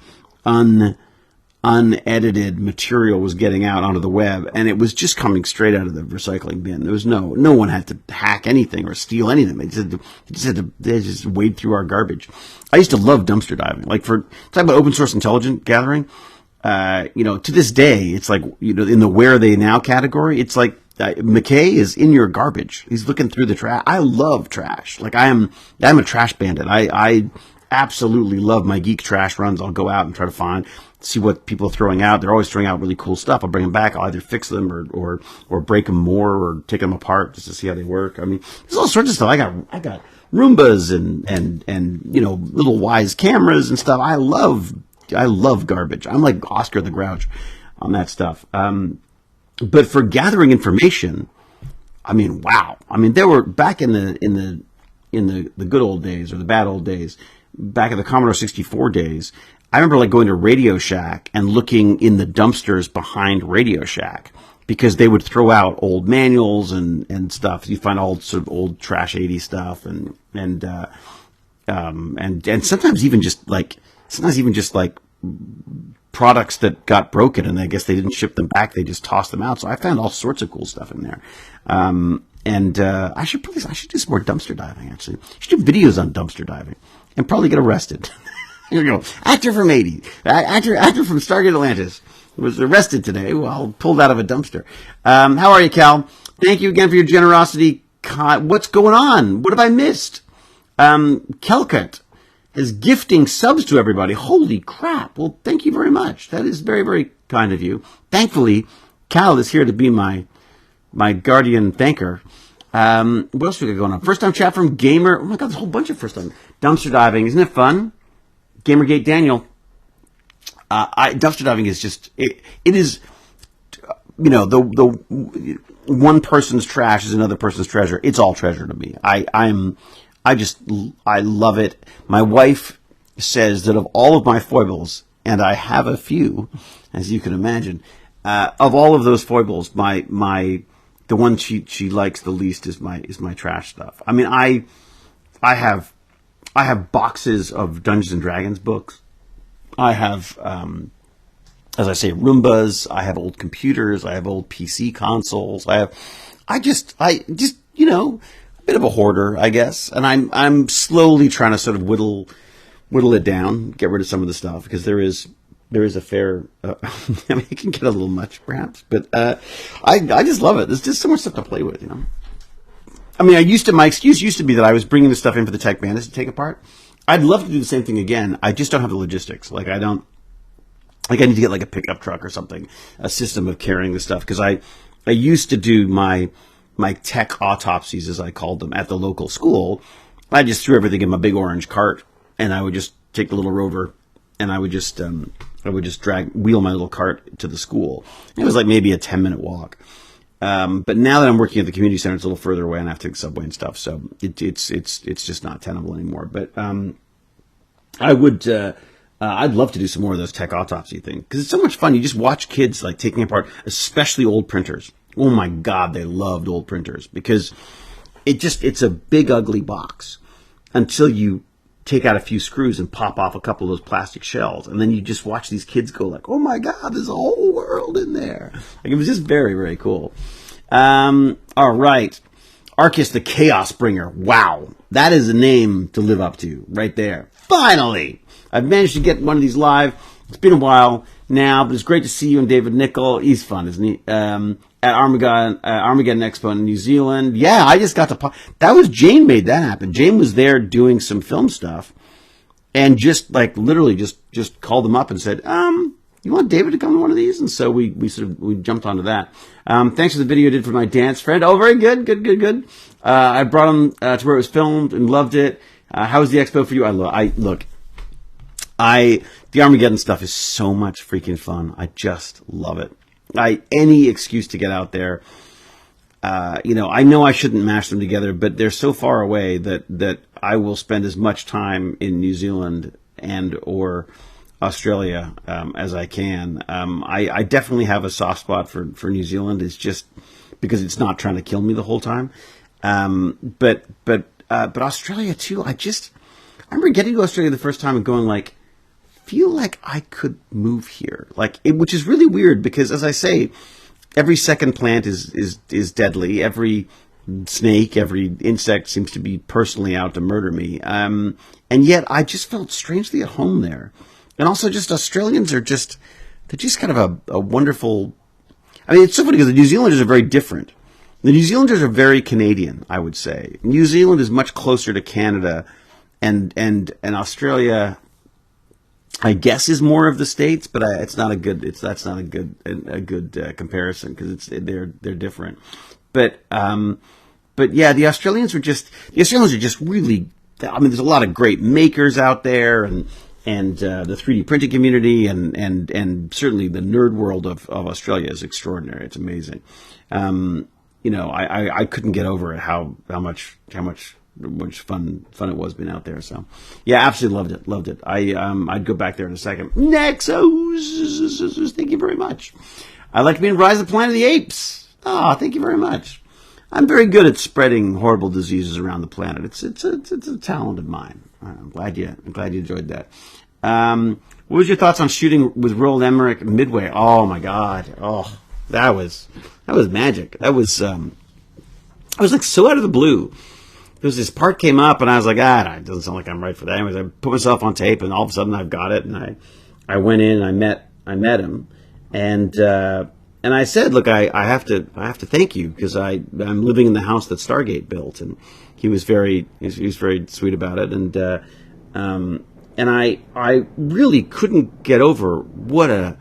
S1: unedited material was getting out onto the web, and it was just coming straight out of the recycling bin. There was no one had to hack anything or steal anything. They just wade through our garbage. I used to love dumpster diving. Like, for talking about open source intelligence gathering, to this day, it's like, in the where are they now category, it's like McKay is in your garbage. He's looking through the trash. I love trash. Like, I'm a trash bandit. I absolutely love my geek trash runs. I'll go out and try to see what people are throwing out. They're always throwing out really cool stuff. I'll bring them back. I'll either fix them or break them more, or take them apart just to see how they work. I mean, there's all sorts of stuff. I got Roombas and little Wise cameras and stuff. I love garbage. I'm like Oscar the Grouch on that stuff. But for gathering information, I mean, wow. I mean, there were back in the good old days, or the bad old days, back in the Commodore 64 days. I remember like going to Radio Shack and looking in the dumpsters behind Radio Shack, because they would throw out old manuals and stuff. You find all sort of old trash 80s stuff and sometimes even just like products that got broken, and I guess they didn't ship them back. They just tossed them out. So I found all sorts of cool stuff in there. I should do some more dumpster diving, actually. I should do videos on dumpster diving and probably get arrested. Here we go. Actor from Stargate Atlantis was arrested today while pulled out of a dumpster. How are you, Cal? Thank you again for your generosity. What's going on? What have I missed? Kelkut is gifting subs to everybody. Holy crap. Well, thank you very much. That is very, very kind of you. Thankfully, Cal is here to be my guardian thanker. What else we got going on? First time chat from Gamer. Oh my God, there's a whole bunch of first time. Dumpster diving. Isn't it fun? Gamergate Daniel. Dumpster diving is just, it is, the one person's trash is another person's treasure. It's all treasure to me. I love it. My wife says that of all of my foibles, and I have a few, as you can imagine, of all of those foibles, the one she likes the least is my trash stuff. I mean, I have boxes of Dungeons and Dragons books. I have, as I say, Roombas. I have old computers. I have old PC consoles. I just, a bit of a hoarder, I guess. And I'm slowly trying to sort of whittle it down, get rid of some of the stuff, because there is a fair, I mean, it can get a little much perhaps, but, I just love it. There's just so much stuff to play with, I mean, my excuse used to be that I was bringing the stuff in for the Tech Bandits to take apart. I'd love to do the same thing again. I just don't have the logistics. I need to get like a pickup truck or something, a system of carrying the stuff. Because I used to do my tech autopsies, as I called them, at the local school. I just threw everything in my big orange cart, and I would just take the little rover, and I would just wheel my little cart to the school. It was like maybe a 10-minute walk. But now that I'm working at the community center, it's a little further away, and I have to take subway and stuff. So it's just not tenable anymore. But I'd love to do some more of those tech autopsy things, because it's so much fun. You just watch kids like taking apart, especially old printers. Oh my God, they loved old printers, because it's a big ugly box until you take out a few screws and pop off a couple of those plastic shells, and then you just watch these kids go like, oh my God, there's a whole world in there. Like, it was just very, very cool. All right. Arcus the Chaos Bringer. Wow. That is a name to live up to right there. Finally, I've managed to get one of these live. It's been a while now, but it's great to see you and David Nickel. He's fun, isn't he? At Armageddon Expo in New Zealand. Yeah, I just got to... That was Jane made that happen. Jane was there doing some film stuff, and just like literally just called them up and said, you want David to come to one of these? And so we jumped onto that. Thanks for the video you did for my dance friend. Oh, very good. Good. I brought him to where it was filmed and loved it. How was the expo for you? The Armageddon stuff is so much freaking fun. I just love it. Any excuse to get out there. I know I shouldn't mash them together, but they're so far away that I will spend as much time in New Zealand and or Australia as I can. I definitely have a soft spot for New Zealand. It's just because it's not trying to kill me the whole time. But Australia too. I remember getting to Australia the first time and going like, feel like I could move here, which is really weird, because as I say, every second plant is deadly. Every snake, every insect seems to be personally out to murder me. And yet I just felt strangely at home there. And also just Australians they're just kind of a wonderful, I mean, it's so funny because the New Zealanders are very different. The New Zealanders are very Canadian, I would say. New Zealand is much closer to Canada, and Australia, I guess, is more of the States, but that's not a good comparison, because they're different. But yeah, the Australians are just really, I mean, there's a lot of great makers out there, and the 3D printing community, and certainly the nerd world of Australia is extraordinary. It's amazing. I couldn't get over it, how much fun it was being out there. So yeah, absolutely loved it. I'd go back there in a second. Nexos, thank you very much. I'd like to be in Rise of the Planet of the Apes. Oh, thank you very much. I'm very good at spreading horrible diseases around the planet. It's a talent of mine. I'm glad you enjoyed that. What was your thoughts on shooting with Roland Emmerich Midway? Oh my God! Oh, that was magic. That was I was like so out of the blue. There was this part came up, and I was like, it doesn't sound like I'm right for that. Anyways, I put myself on tape, and all of a sudden I've got it, and I went in, and I met him, and I said, look, I have to thank you, because I'm living in the house that Stargate built, and he was very sweet about it, and I really couldn't get over what an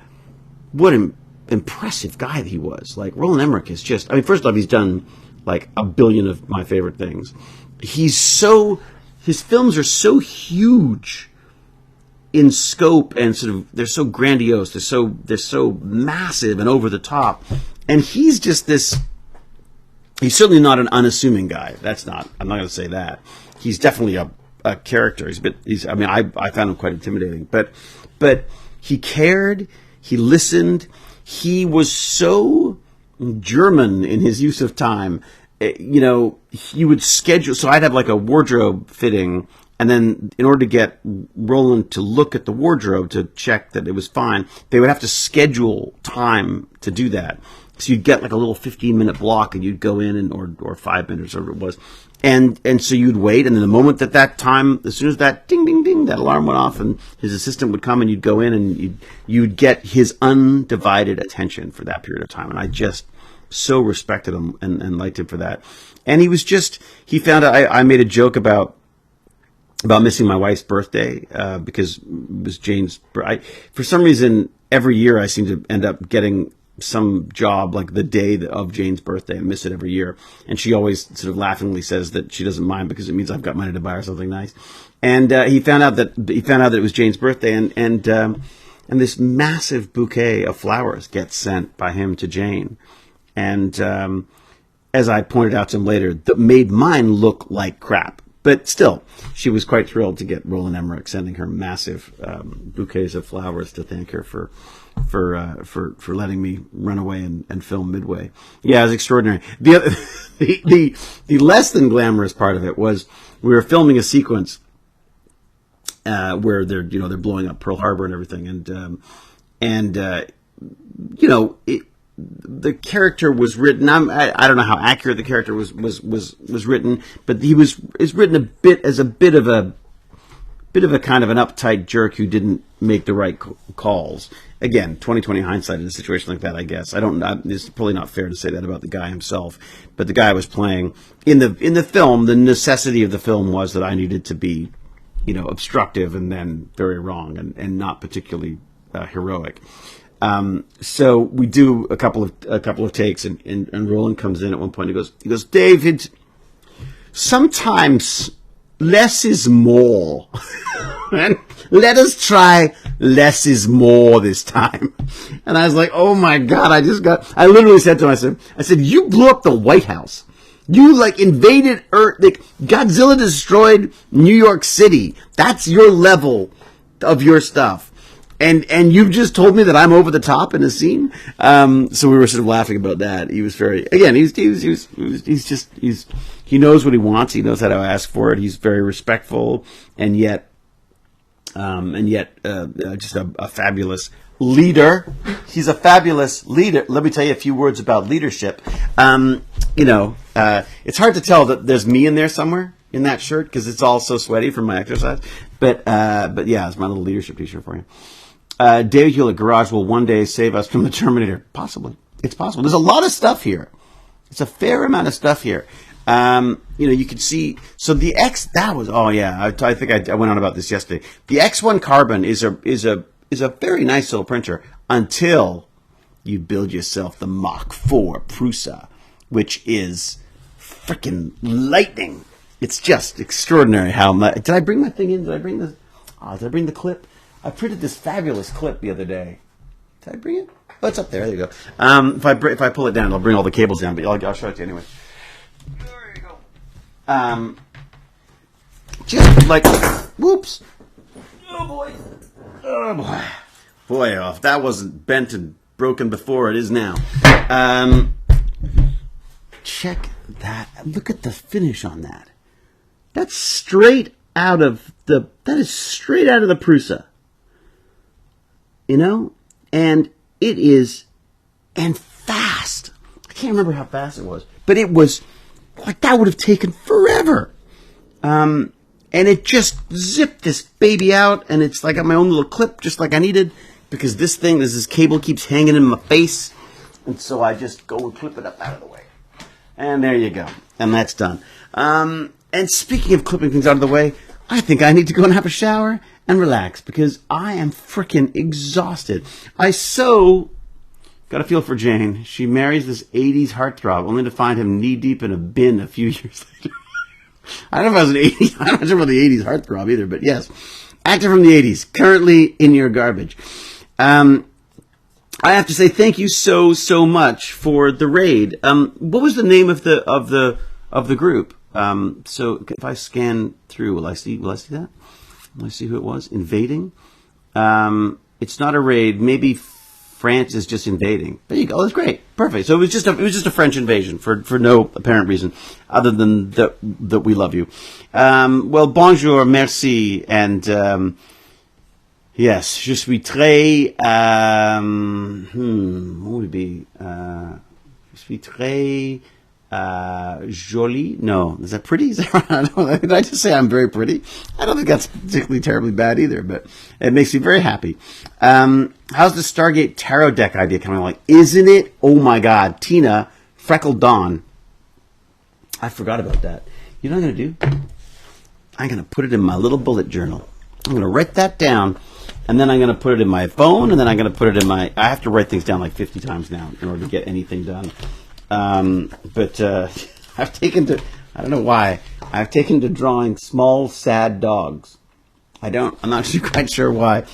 S1: impressive guy that he was. Like, Roland Emmerich is just, I mean, first off, he's done like a billion of my favorite things. His films are so huge in scope, and sort of, they're so grandiose, they're so massive and over the top. And he's just this, he's certainly not an unassuming guy. I'm not going to say that. He's definitely a character. I found him quite intimidating, but he cared, he listened, he was so German in his use of time. He would schedule, so I'd have like a wardrobe fitting, and then in order to get Roland to look at the wardrobe to check that it was fine, they would have to schedule time to do that. So you'd get like a little 15-minute block, and you'd go in or 5 minutes, or whatever it was. And so you'd wait, and then the moment that time, as soon as that ding, ding, ding, that alarm went off, and his assistant would come, and you'd go in, and you'd get his undivided attention for that period of time. And I just so respected him and liked him for that. And he found out, I made a joke about missing my wife's birthday, because it was Jane's. For some reason, every year I seem to end up getting some job like the day of Jane's birthday, and miss it every year. And she always sort of laughingly says that she doesn't mind, because it means I've got money to buy her something nice. And he found out that it was Jane's birthday, and this massive bouquet of flowers gets sent by him to Jane. And as I pointed out to him later, that made mine look like crap. But still, she was quite thrilled to get Roland Emmerich sending her massive bouquets of flowers to thank her for letting me run away and film Midway. Yeah, it was extraordinary. The less than glamorous part of it was we were filming a sequence where they're blowing up Pearl Harbor and everything, the character was written. I don't know how accurate the character was written, but is written as a bit of a kind of an uptight jerk who didn't make the right calls. Again, 20/20 hindsight in a situation like that, I guess. It's probably not fair to say that about the guy himself, but the guy was playing in the film. The necessity of the film was that I needed to be, obstructive and then very wrong and not particularly heroic. So we do a couple of takes, and Roland comes in at one point. He goes, David, sometimes less is more. And let us try less is more this time. And I was like, oh my God, I literally said to him, I said, you blew up the White House. You invaded Earth. Godzilla destroyed New York City. That's your level of your stuff. And you've just told me that I'm over the top in a scene. So we were sort of laughing about that. He was he knows what he wants. He knows how to ask for it. He's very respectful, and yet just a fabulous leader. He's a fabulous leader. Let me tell you a few words about leadership. It's hard to tell that there's me in there somewhere in that shirt, because it's all so sweaty from my exercise. But yeah, it's my little leadership t-shirt for you. David Hewlett, Garage will one day save us from the Terminator. Possibly. It's possible. There's a lot of stuff here. It's a fair amount of stuff here. You can see, so the X, that was, oh yeah, I think I went on about this yesterday. The X1 Carbon is a very nice little printer until you build yourself the Mach 4 Prusa, which is freaking lightning. It's just extraordinary how much. Did I bring my thing in? Did I bring the clip? I printed this fabulous clip the other day. Did I bring it? Oh, it's up there. There you go. If I pull it down, it'll bring all the cables down. But I'll show it to you anyway. There you go. Just like, whoops. Oh boy. Oh boy. Boy, if that wasn't bent and broken before, it is now. Check that. Look at the finish on that. That's straight out of the. That is straight out of the Prusa. You know, and it is, and fast. I can't remember how fast it was, but it was like that would have taken forever. And it just zipped this baby out, and it's like got my own little clip, just like I needed, because this cable keeps hanging in my face, and so I just go and clip it up out of the way. And there you go, and that's done. And speaking of clipping things out of the way, I think I need to go and have a shower and relax, because I am freaking exhausted. I got a feel for Jane. She marries this 80s heartthrob, only to find him knee-deep in a bin a few years later. I don't know if I was an 80s, I'm not sure about the 80s heartthrob either, but yes. Actor from the 80s, currently in your garbage. I have to say thank you so much for the raid. What was the name of the group? So if I scan through, will I see that? Will I see who it was? Invading? It's not a raid. Maybe France is just invading. There you go. That's great. Perfect. So it was just a French invasion for no apparent reason other than that we love you. Well, bonjour, merci, and yes, je suis très what would it be? Je suis très jolie? No, is that pretty? Is that right? Did I just say I'm very pretty? I don't think that's particularly terribly bad either, but it makes me very happy. How's the Stargate tarot deck idea coming along? Isn't it? Oh my God, Tina, Freckled Dawn. I forgot about that. You know what I'm going to do? I'm going to put it in my little bullet journal. I'm going to write that down, and then I'm going to put it in my phone, and then I'm going to put it in my... I have to write things down like 50 times now in order to get anything done. But I've taken to... I don't know why. I've taken to drawing small, sad dogs. I'm not quite sure why.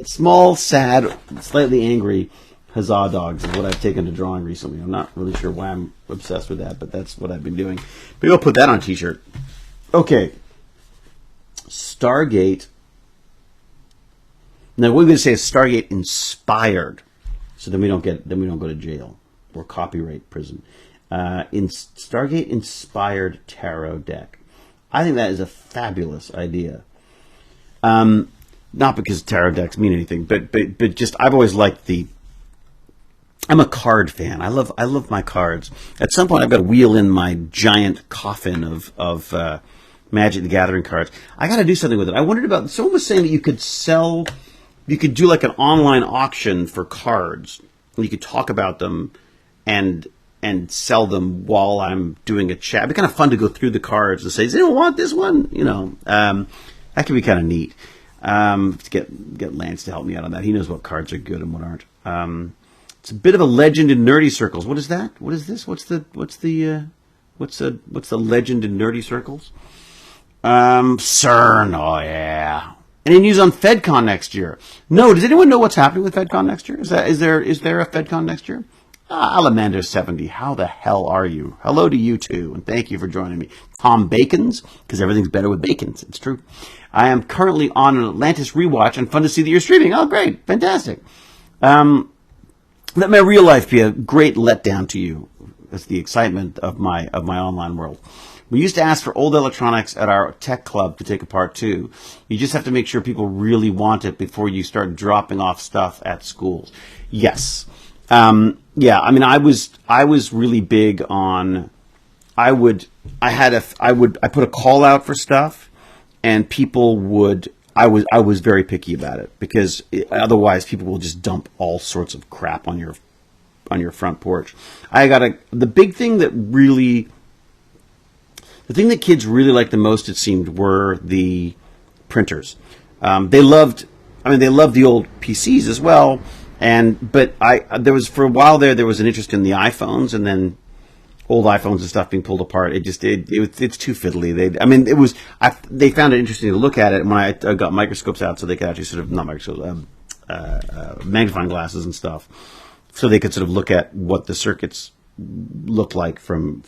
S1: Small, sad, slightly angry huzzah dogs is what I've taken to drawing recently. I'm not really sure why I'm obsessed with that, but that's what I've been doing. Maybe I'll put that on a t-shirt. Okay. Stargate. Now what we're going to say is Stargate inspired, so then we don't go to jail or copyright prison. In Stargate inspired tarot deck. I think that is a fabulous idea. Not because tarot decks mean anything, but just I've always liked I'm a card fan. I love my cards. At some point, I've got to wheel in my giant coffin of Magic the Gathering cards. I got to do something with it. I wondered about. Someone was saying that you could do like an online auction for cards. You could talk about them and sell them while I'm doing a chat. It'd be kind of fun to go through the cards and say, "Does anyone want this one?" You know, that could be kind of neat. To get Lance to help me out on that. He knows what cards are good and what aren't. It's a bit of a legend in nerdy circles. What is that? What is this? What's the legend in nerdy circles? CERN. Oh yeah. Any news on FedCon next year? No. Does anyone know what's happening with FedCon next year? Is there a FedCon next year? Alamander70, how the hell are you? Hello to you too, and thank you for joining me. Tom Bacons, because everything's better with bacons. It's true. I am currently on an Atlantis rewatch, and fun to see that you're streaming. Oh, great. Fantastic. Let my real life be a great letdown to you. That's the excitement of my online world. We used to ask for old electronics at our tech club to take apart too. You just have to make sure people really want it before you start dropping off stuff at schools. Yes. Yeah, I mean, I was really big on, I put a call out for stuff, and people would, I was very picky about it, because otherwise people will just dump all sorts of crap on your front porch. The thing that kids really liked the most, it seemed, were the printers. They loved the old PCs as well. But there was, for a while there was an interest in the iPhones, and then old iPhones and stuff being pulled apart. It's too fiddly. They found it interesting to look at it when I got microscopes out, so they could actually sort of, not microscopes, magnifying glasses and stuff, so they could sort of look at what the circuits looked like from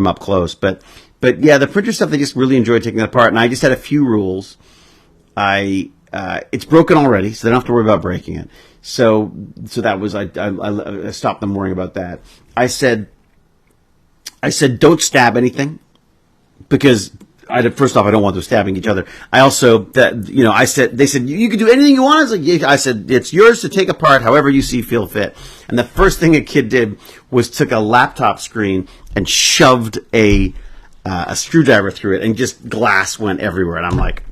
S1: up close. But yeah, the printer stuff, they just really enjoyed taking that apart. And I just had a few rules. It's broken already, so they don't have to worry about breaking it. So that was I stopped them worrying about that. I said don't stab anything, because first off, I don't want them stabbing each other. I also they said you can do anything you want. I was like, yeah. I said it's yours to take apart however you see feel fit. And the first thing a kid did was took a laptop screen and shoved a screwdriver through it, and just glass went everywhere. And I'm like,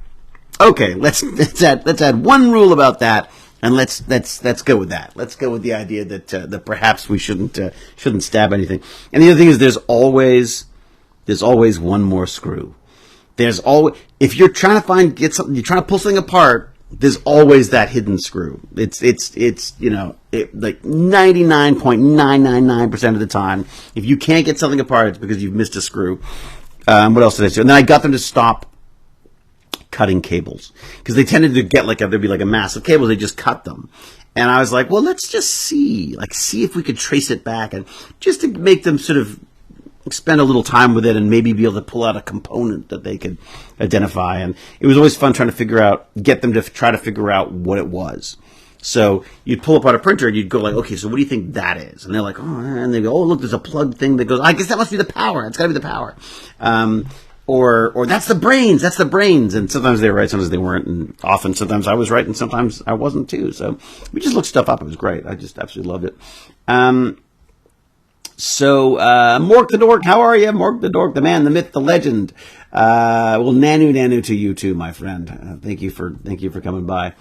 S1: okay, let's add one rule about that, and let's go with that. Let's go with the idea that perhaps we shouldn't stab anything. And the other thing is, there's always one more screw. There's always, if you're trying to get something, you're trying to pull something apart, there's always that hidden screw. It's like 99.999% of the time, if you can't get something apart, it's because you've missed a screw. What else did I say? And then I got them to stop cutting cables, because they tended to get there'd be like a mass of cables. They just cut them. And I was like, well, let's just see if we could trace it back, and just to make them sort of spend a little time with it, and maybe be able to pull out a component that they could identify. And it was always fun trying to get them to try to figure out what it was. So you'd pull apart a printer and you'd go like, okay, so what do you think that is? And they're like, oh, and they go, oh, look, there's a plug thing that goes, I guess that must be the power. It's got to be the power. Or that's the brains. That's the brains. And sometimes they were right, sometimes they weren't. And often, sometimes I was right, and sometimes I wasn't too. So we just looked stuff up. It was great. I just absolutely loved it. Mork the Dork, how are you? Mork the Dork, the man, the myth, the legend. Well, nanu to you too, my friend. Thank you for coming by.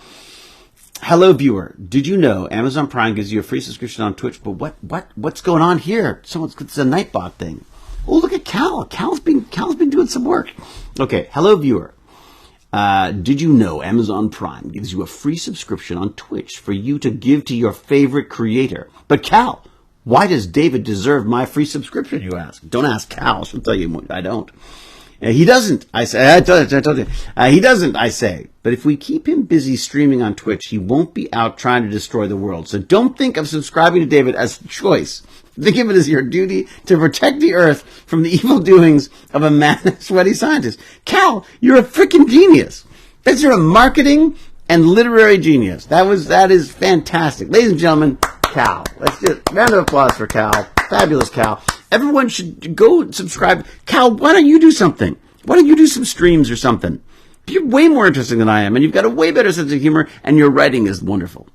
S1: Hello, viewer. Did you know Amazon Prime gives you a free subscription on Twitch? But what's going on here? It's a Nightbot thing. Oh, look at Cal. Cal's been doing some work. Okay. Hello, viewer. Did you know Amazon Prime gives you a free subscription on Twitch for you to give to your favorite creator? But Cal, why does David deserve my free subscription, you ask? Don't ask Cal. She'll tell you I don't. He doesn't, I say. I told you. He doesn't, I say. But if we keep him busy streaming on Twitch, he won't be out trying to destroy the world. So don't think of subscribing to David as a choice. Think of it as your duty to protect the Earth from the evil doings of a mad, sweaty scientist. Cal, you're a freaking genius. You're a marketing and literary genius. That is fantastic. Ladies and gentlemen, Cal. Let's just round of applause for Cal. Fabulous Cal. Everyone should go subscribe. Cal, why don't you do something? Why don't you do some streams or something? You're way more interesting than I am, and you've got a way better sense of humor, and your writing is wonderful.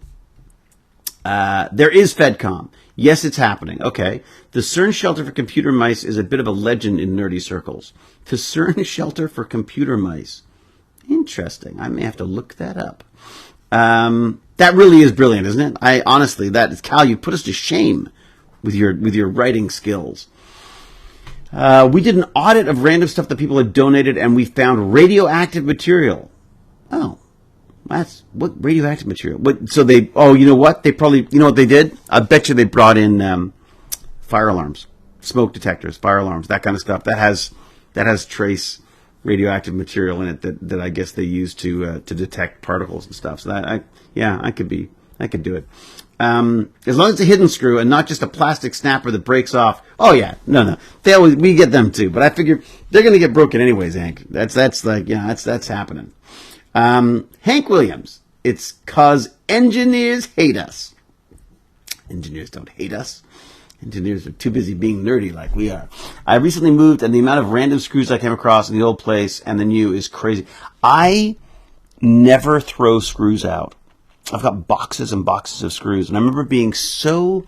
S1: There is FedCom. Yes, it's happening. Okay. The CERN shelter for computer mice is a bit of a legend in nerdy circles. The CERN shelter for computer mice. Interesting. I may have to look that up. That really is brilliant, isn't it? Honestly, Cal, you put us to shame with your writing skills. We did an audit of random stuff that people had donated, and we found radioactive material. Oh, that's what radioactive material? You know what? They probably, you know what they did? I bet you they brought in fire alarms, smoke detectors, fire alarms, that kind of stuff. That has trace radioactive material in it that I guess they use to detect particles and stuff. So I could do it. As long as it's a hidden screw and not just a plastic snapper that breaks off. Oh yeah, no. We get them too, but I figure they're going to get broken anyways, Hank. That's happening. Hank Williams. It's 'cause engineers hate us. Engineers don't hate us. Engineers are too busy being nerdy like we are. I recently moved, and the amount of random screws I came across in the old place and the new is crazy. I never throw screws out. I've got boxes and boxes of screws, and I remember being so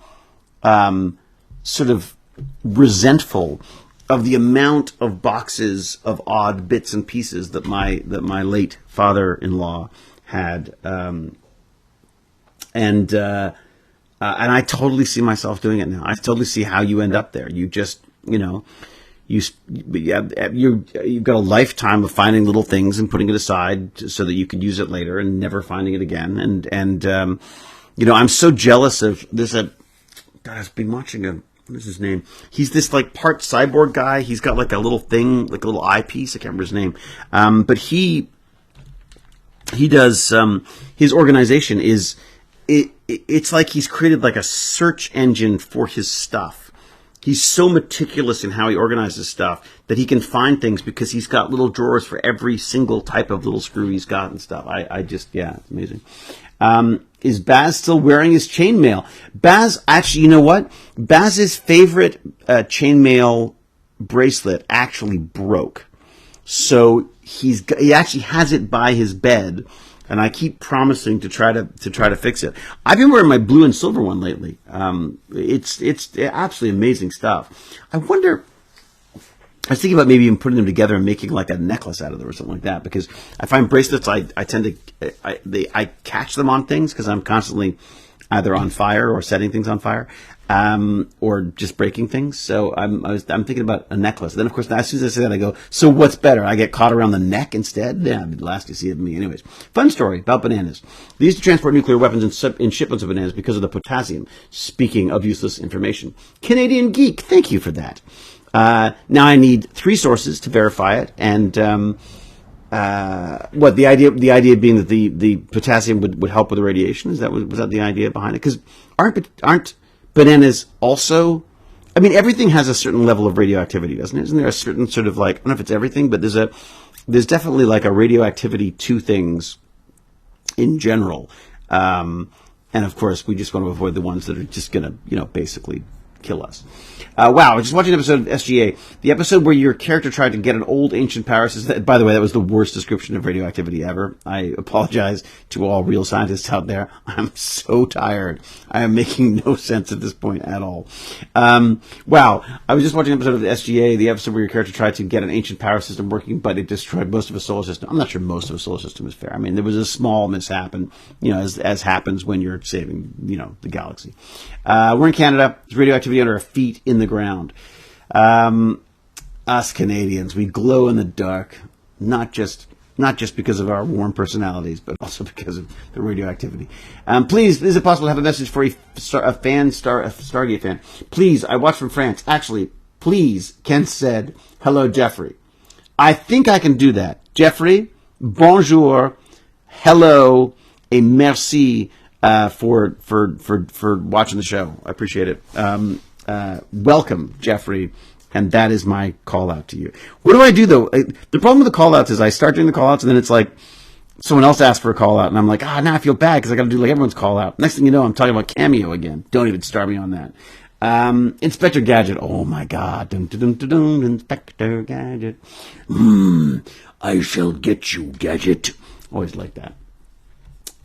S1: sort of resentful of the amount of boxes of odd bits and pieces that my late father-in-law had, and I totally see myself doing it now. I totally see how you end up there. You just, you've got a lifetime of finding little things and putting it aside so that you could use it later, and never finding it again. And I'm so jealous of this. God, I've been watching what is his name? He's this part cyborg guy. He's got a little thing, a little eyepiece. I can't remember his name. But he he does his organization is it's like he's created like a search engine for his stuff. He's so meticulous in how he organizes stuff that he can find things because he's got little drawers for every single type of little screw he's got and stuff. I just, yeah, it's amazing. Is Baz still wearing his chainmail? Baz, actually, you know what? Baz's favorite chainmail bracelet actually broke. So he actually has it by his bed, and I keep promising to try to fix it. I've been wearing my blue and silver one lately. It's absolutely amazing stuff. I wonder. I was thinking about maybe even putting them together and making like a necklace out of them or something like that. Because I find bracelets, I tend to I catch them on things because I'm constantly either on fire or setting things on fire, or just breaking things. So I'm thinking about a necklace. Then of course, as soon as I say that, I go, so what's better? I get caught around the neck instead? Yeah, the last you see of me. Anyways, fun story about bananas. They used to transport nuclear weapons in shipments of bananas because of the potassium. Speaking of useless information, Canadian Geek, thank you for that. Now I need 3 sources to verify it, and what the idea being that the potassium would help with the radiation. Was that the idea behind it? Because aren't bananas also? I mean, everything has a certain level of radioactivity, doesn't it? Isn't there a certain sort of like, I don't know if it's everything, but there's definitely like a radioactivity to things in general, and of course we just want to avoid the ones that are just gonna basically kill us. Wow, I was just watching an episode of SGA. The episode where your character tried to get an old ancient power system. By the way, that was the worst description of radioactivity ever. I apologize to all real scientists out there. I'm so tired. I am making no sense at this point at all. Wow, I was just watching an episode of the SGA, the episode where your character tried to get an ancient power system working, but it destroyed most of a solar system. I'm not sure most of a solar system is fair. I mean, there was a small mishap, and as happens when you're saving the galaxy. We're in Canada. There's radioactivity under our feet in the ground. Us Canadians, we glow in the dark, not just because of our warm personalities, but also because of the radioactivity. Please, is it possible to have a message for a Stargate fan? Please, I watch from France. Actually, please, Ken said, hello, Jeffrey. I think I can do that. Jeffrey, bonjour, hello, et merci for watching the show. I appreciate it. Welcome, Jeffrey, and that is my call out to you. What do I do though? The problem with the call outs is I start doing the call outs and then it's like someone else asks for a call out and I'm like, now I feel bad because I got to do like everyone's call out. Next thing you know, I'm talking about Cameo again. Don't even start me on that. Inspector Gadget. Oh my God. Dun, dun, dun, dun, dun, Inspector Gadget. I shall get you, Gadget. Always like that.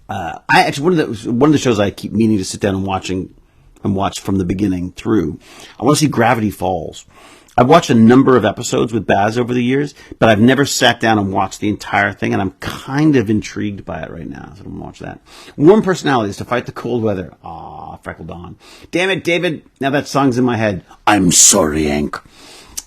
S1: I actually one of the shows I keep meaning to sit down and watch from the beginning through. I want to see Gravity Falls. I've watched a number of episodes with Baz over the years, but I've never sat down and watched the entire thing, and I'm kind of intrigued by it right now, so I'm going to watch that. Warm Personalities to Fight the Cold Weather. Aw, Freckle Dawn. Damn it, David. Now that song's in my head. I'm sorry, Hank.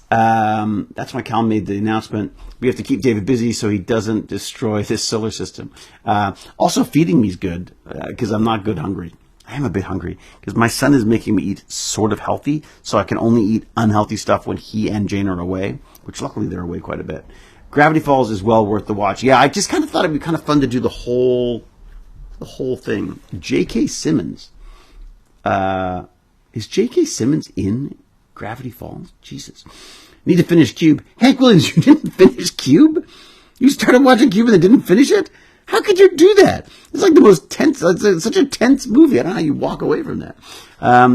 S1: That's why Cal made the announcement. We have to keep David busy so he doesn't destroy this solar system. Also, feeding me is good because I'm not good hungry. I am a bit hungry because my son is making me eat sort of healthy, so I can only eat unhealthy stuff when he and Jane are away, which luckily they're away quite a bit. Gravity Falls is well worth the watch. Yeah, I just kind of thought it'd be kind of fun to do the whole thing. J.K. Simmons. Is J.K. Simmons in Gravity Falls? Jesus. Need to finish Cube. Hank Williams, you didn't finish Cube? You started watching Cube and then didn't finish it? How could you do that? It's like the most tense, it's such a tense movie. I don't know how you walk away from that.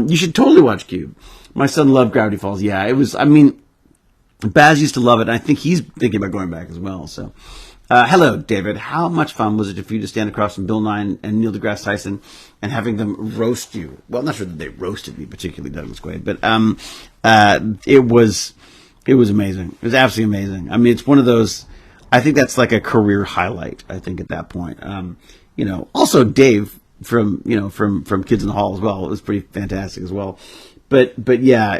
S1: You should totally watch Cube. My son loved Gravity Falls. Yeah, it was, Baz used to love it. And I think he's thinking about going back as well. So, hello, David. How much fun was it for you to stand across from Bill Nye and Neil deGrasse Tyson and having them roast you? Well, I'm not sure that they roasted me particularly, Douglas Quaid, but it was amazing. It was absolutely amazing. I mean, it's one of those. I think that's like a career highlight. I think at that point, also Dave from Kids in the Hall as well. It was pretty fantastic as well. But yeah,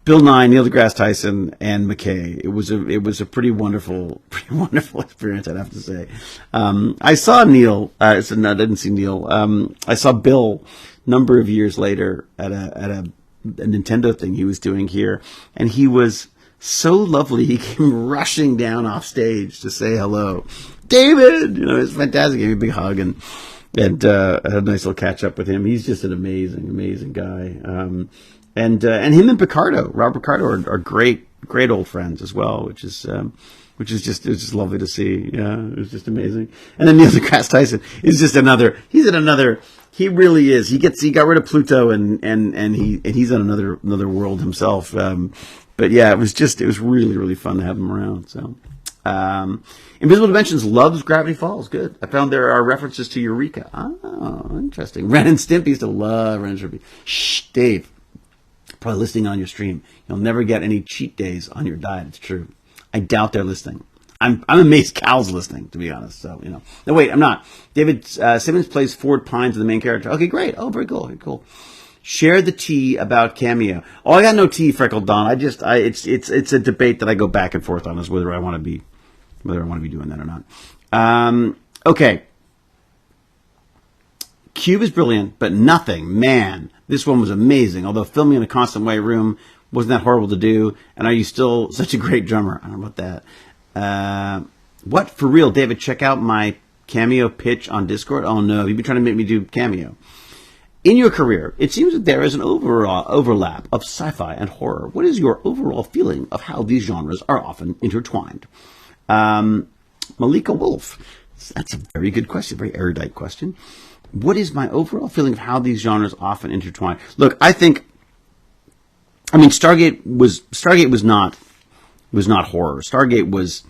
S1: Bill Nye, Neil deGrasse Tyson, and McKay. It was a pretty wonderful experience, I'd have to say. I saw Neil. I didn't see Neil. I saw Bill a number of years later at a Nintendo thing he was doing here, and he was so lovely. He came rushing down off stage to say hello. David. You know, it's fantastic. Gave me a big hug and had a nice little catch up with him. He's just an amazing guy. And him and Robert Picardo are great old friends as well, which is just, it was just lovely to see. Yeah, it was just amazing. And then Neil deGrasse Tyson is just he really is. He got rid of Pluto and he's on another world himself. But yeah, it was really fun to have him around. So, Invisible Dimensions loves Gravity Falls. Good. I found there are references to Eureka. Oh, interesting. Ren and Stimpy used to love Ren and Stimpy. Shh, Dave. Probably listening on your stream. You'll never get any cheat days on your diet. It's true. I doubt they're listening. I'm amazed Cal's listening, to be honest. So, you know. No, wait, I'm not. David Simmons plays Ford Pines, the main character. Okay, great. Oh, very cool. Very cool. Share the tea about Cameo. Oh, I got no tea, Freckled Dawn. It's a debate that I go back and forth on as whether I want to be doing that or not. Okay. Cube is brilliant, but nothing. Man, this one was amazing. Although filming in a constant white room wasn't that horrible to do. And are you still such a great drummer? I don't know about that. What? For real, David, check out my Cameo pitch on Discord. Oh, no. You've been trying to make me do Cameo. In your career, it seems that there is an overall overlap of sci-fi and horror. What is your overall feeling of how these genres are often intertwined? Malika Wolf. That's a very good question, very erudite question. What is my overall feeling of how these genres often intertwine? Look, Stargate was not horror. Stargate was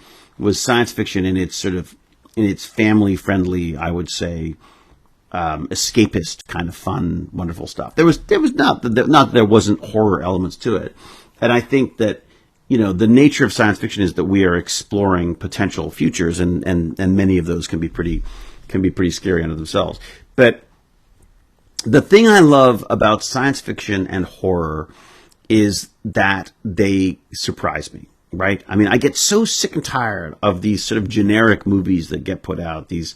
S1: science fiction in its family friendly, I would say, escapist kind of fun, wonderful stuff. There was not that there wasn't horror elements to it, and I think that, you know, the nature of science fiction is that we are exploring potential futures, and many of those can be pretty scary unto themselves. But the thing I love about science fiction and horror is that they surprise me, right? I mean, I get so sick and tired of these sort of generic movies that get put out, these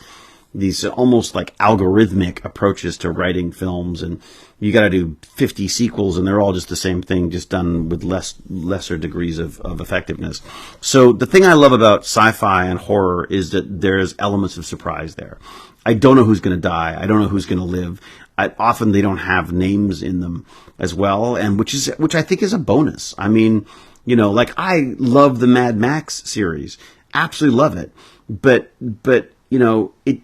S1: almost like algorithmic approaches to writing films, and you got to do 50 sequels and they're all just the same thing, just done with lesser degrees of effectiveness. So the thing I love about sci-fi and horror is that there's elements of surprise there. I don't know who's going to die. I don't know who's going to live. Often they don't have names in them as well, and which I think is a bonus. I mean, you know, like I love the Mad Max series, absolutely love it, but you know, it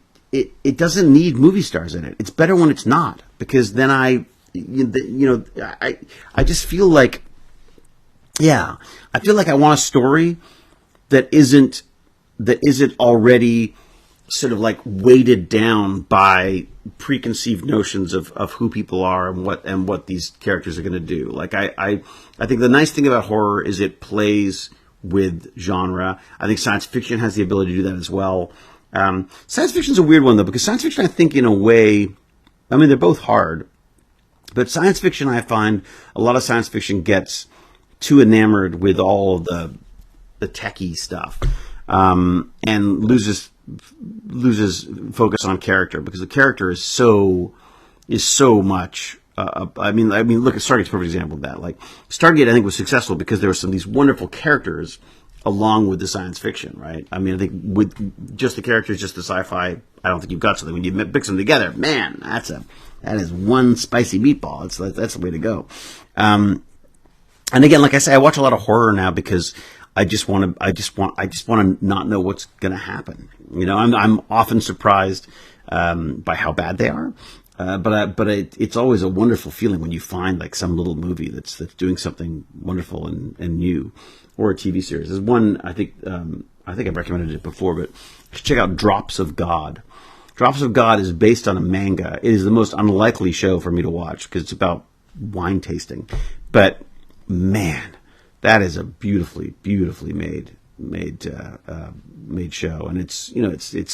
S1: doesn't need movie stars in it. It's better when it's not, because then I just feel like, yeah, I feel like I want a story that isn't already sort of like weighted down by preconceived notions of who people are and what these characters are going to do. Like I think the nice thing about horror is it plays with genre. I think science fiction has the ability to do that as well. Science fiction is a weird one though, because science fiction, I think, in a way, I mean, they're both hard, but science fiction, I find a lot of science fiction gets too enamored with all of the techie stuff, and loses focus on character, because the character is so much. I mean, look at Stargate's a perfect example of that. Like Stargate, I think, was successful because there were these wonderful characters along with the science fiction, right? I mean, I think with just the characters, just the sci-fi, I don't think you've got something. When you mix them together, man, that is one spicy meatball. That's the way to go. And again, like I say, I watch a lot of horror now because I just want to not know what's going to happen. You know, I'm often surprised by how bad they are. But it's always a wonderful feeling when you find like some little movie that's doing something wonderful and new, or a TV series. There's one, I think I've recommended it before, but check out Drops of God. Drops of God is based on a manga. It is the most unlikely show for me to watch because it's about wine tasting. But man, that is a beautifully made show, and it's a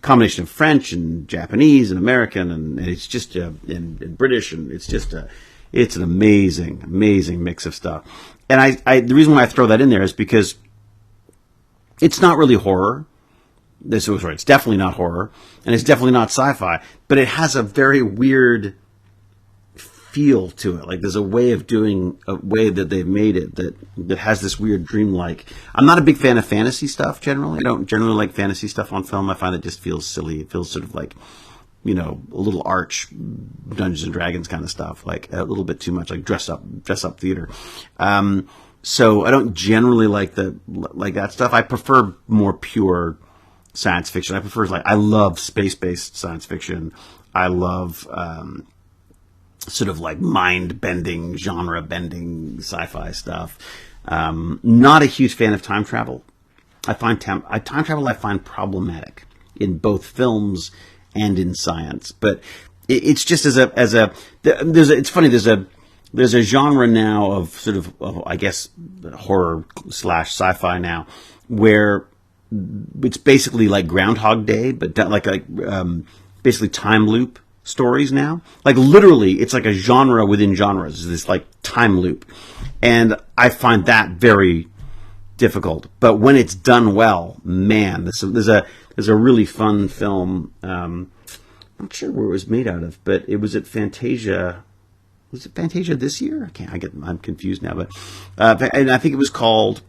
S1: combination of French and Japanese and American, and it's just and British, and it's an amazing mix of stuff. And I the reason why I throw that in there is because it's not really horror. It's definitely not horror, and it's definitely not sci-fi, but it has a very weird feel to it. Like there's a way of doing, a way that they've made it that has this weird dreamlike. I'm not a big fan of fantasy stuff generally. I don't generally like fantasy stuff on film. I find it just feels silly. It feels sort of like, a little arch Dungeons and Dragons kind of stuff, like a little bit too much, like dress up theater. So I don't generally like that stuff. I prefer more pure science fiction. I love space-based science fiction. I love sort of like mind-bending, genre-bending sci-fi stuff. Not a huge fan of time travel. I find time travel problematic in both films and in science. But it's just it's funny. There's a genre now of sort of I guess horror / sci-fi now where it's basically like Groundhog Day, but basically time loop stories now. Like literally, it's like a genre within genres. This like time loop, and I find that very difficult. But when it's done well, man, there's a really fun film. I'm not sure where it was made out of, but it was at Fantasia. Was it Fantasia this year? I'm confused now, but and I think it was called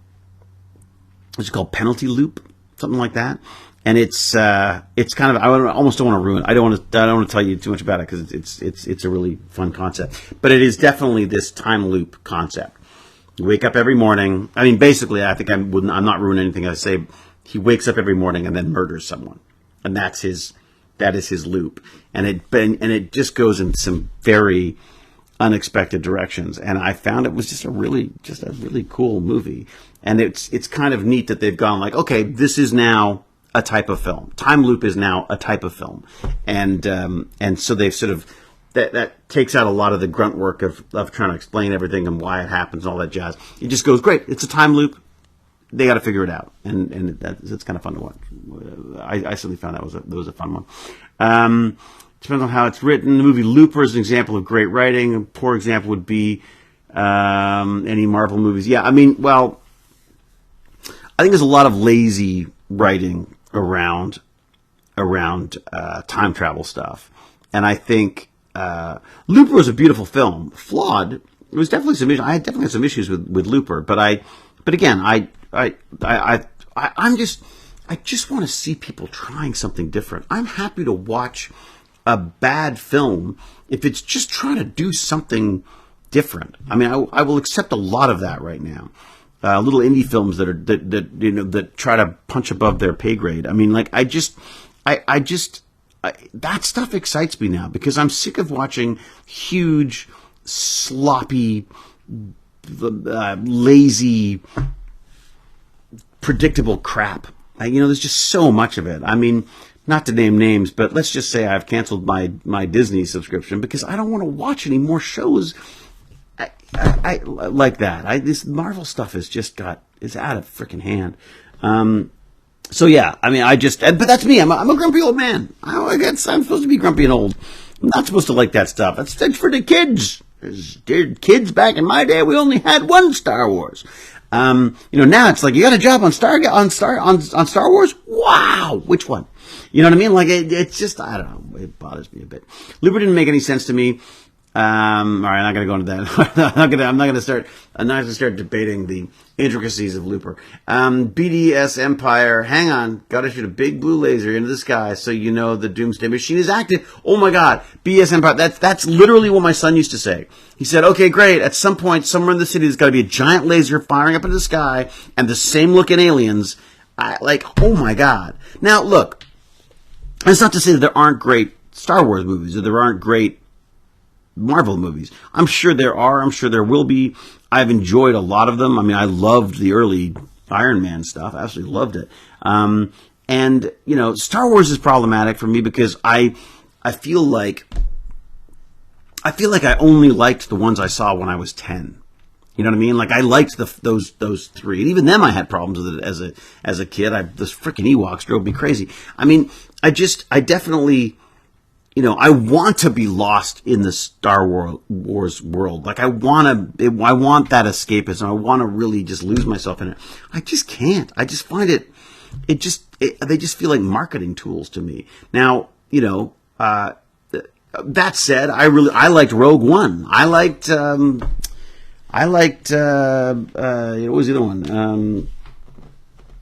S1: Penalty Loop, something like that. And it's kind of, I almost don't want to ruin it. I don't want to tell you too much about it because it's a really fun concept. But it is definitely this time loop concept. You wake up every morning. I mean, basically, I think I'm not ruining anything. I say he wakes up every morning and then murders someone, and that is his loop. And it just goes in some very unexpected directions. And I found it was just a really cool movie. And it's kind of neat that they've gone like, okay, this is now a type of film. Time loop is now a type of film, and so they've sort of that takes out a lot of the grunt work of trying to explain everything and why it happens and all that jazz. It just goes great. It's a time loop. They got to figure it out, and it's kind of fun to watch. I certainly found that was a fun one. Depends on how it's written. The movie Looper is an example of great writing. A poor example would be any Marvel movies. Yeah, I mean, well, I think there's a lot of lazy writing around time travel stuff, and I think Looper was a beautiful film. Flawed. It was definitely some issues. I had definitely some issues with Looper, but again, I just want to see people trying something different. I'm happy to watch a bad film if it's just trying to do something different. I mean, I will accept a lot of that right now. Little indie films that try to punch above their pay grade. I mean, like that stuff excites me now because I'm sick of watching huge, sloppy, lazy, predictable crap. There's just so much of it. I mean, not to name names, but let's just say I've canceled my Disney subscription because I don't want to watch any more shows I like that. This Marvel stuff is out of freaking hand. So yeah, I mean, but that's me. I'm a grumpy old man. I guess I'm supposed to be grumpy and old. I'm not supposed to like that stuff. That's for the kids. Kids back in my day, we only had one Star Wars. Now it's like you got a job on Star Wars. Wow, which one? You know what I mean? Like it's just, I don't know. It bothers me a bit. Looper didn't make any sense to me. All right, I'm not going to go into that. I'm not going to start debating the intricacies of Looper. BDS Empire, hang on, got to shoot a big blue laser into the sky so you know the Doomsday Machine is active. Oh my God, BDS Empire, that's literally what my son used to say. He said, okay, great, at some point, somewhere in the city, there's got to be a giant laser firing up into the sky and the same looking aliens. Oh my God. Now, look, that's not to say that there aren't great Star Wars movies or there aren't great Marvel movies. I'm sure there are. I'm sure there will be. I've enjoyed a lot of them. I mean, I loved the early Iron Man stuff. I absolutely loved it. And Star Wars is problematic for me because I feel like I only liked the ones I saw when I was 10. You know what I mean? Like I liked those three. And even them I had problems with it as a kid. Those freaking Ewoks drove me crazy. I mean, I definitely, I want to be lost in the Star Wars world. Like I want that escapism. I want to really just lose myself in it. I just can't. I just find they just feel like marketing tools to me. Now, That said, I liked Rogue One. I liked what was the other one?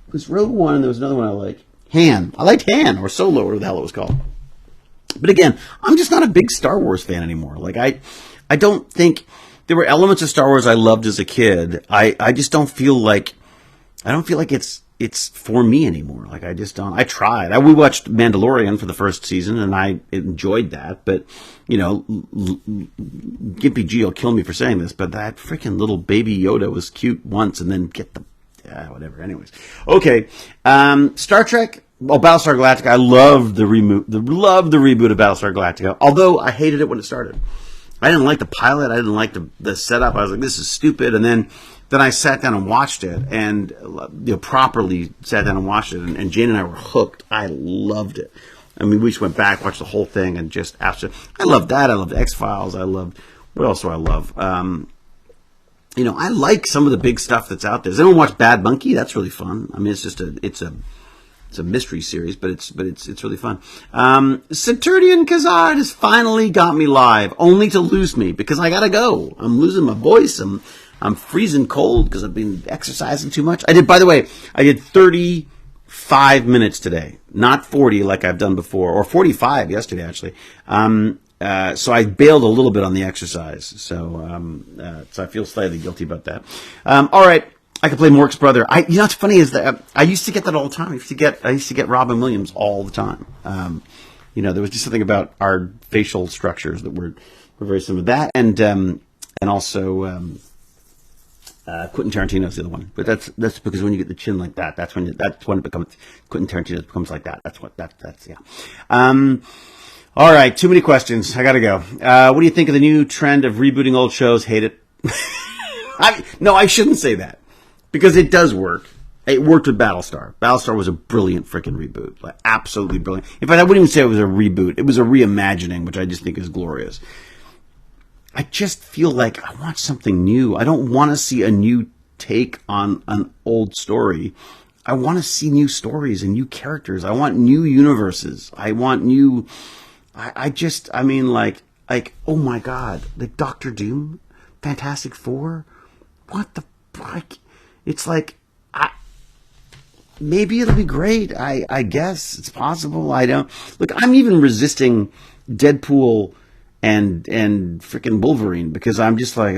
S1: It was Rogue One, and there was another one I liked. Han. I liked Han, or Solo, or whatever the hell it was called. But again, I'm just not a big Star Wars fan anymore. Like, I don't think there were elements of Star Wars I loved as a kid. I just don't feel like it's for me anymore. Like, I just don't. I tried. We watched Mandalorian for the first season, and I enjoyed that. But, you know, Gimpy G will kill me for saying this, but that freaking little baby Yoda was cute once, and then get the whatever. Anyways, okay. Star Trek. Oh, Battlestar Galactica. I loved the reboot. Loved the reboot of Battlestar Galactica. Although I hated it when it started. I didn't like the pilot. I didn't like the setup. I was like, this is stupid. And then I sat down and watched it, and properly sat down and watched it. And Jane and I were hooked. I loved it. I mean, we just went back, watched the whole thing, and just absolutely. I loved that. I loved X-Files. I loved. What else do I love? I like some of the big stuff that's out there. Does anyone watch Bad Monkey? That's really fun. I mean, it's a mystery series, but it's really fun. Saturnian Kazard has finally got me live, only to lose me because I gotta go. I'm losing my voice. I'm freezing cold because I've been exercising too much. I did 35 minutes today, not 40 like I've done before, or 45 yesterday actually. So I bailed a little bit on the exercise. So I feel slightly guilty about that. All right. I could play Mork's brother. What's funny is that I used to get that all the time. I used to get Robin Williams all the time. There was just something about our facial structures that were very similar to that. And also, Quentin Tarantino's the other one. But that's because when you get the chin like that, that's when it becomes, Quentin Tarantino becomes like that. That's yeah. All right. Too many questions. I gotta go. What do you think of the new trend of rebooting old shows? Hate it. No, I shouldn't say that. Because it does work. It worked with Battlestar. Battlestar was a brilliant freaking reboot. Like, absolutely brilliant. In fact, I wouldn't even say it was a reboot. It was a reimagining, which I just think is glorious. I just feel like I want something new. I don't want to see a new take on an old story. I want to see new stories and new characters. I want new universes. I want new... oh my God. Like Doctor Doom? Fantastic Four? What the fuck? It's like, maybe it'll be great. I guess it's possible. I don't look. I'm even resisting Deadpool and freaking Wolverine because I'm just like,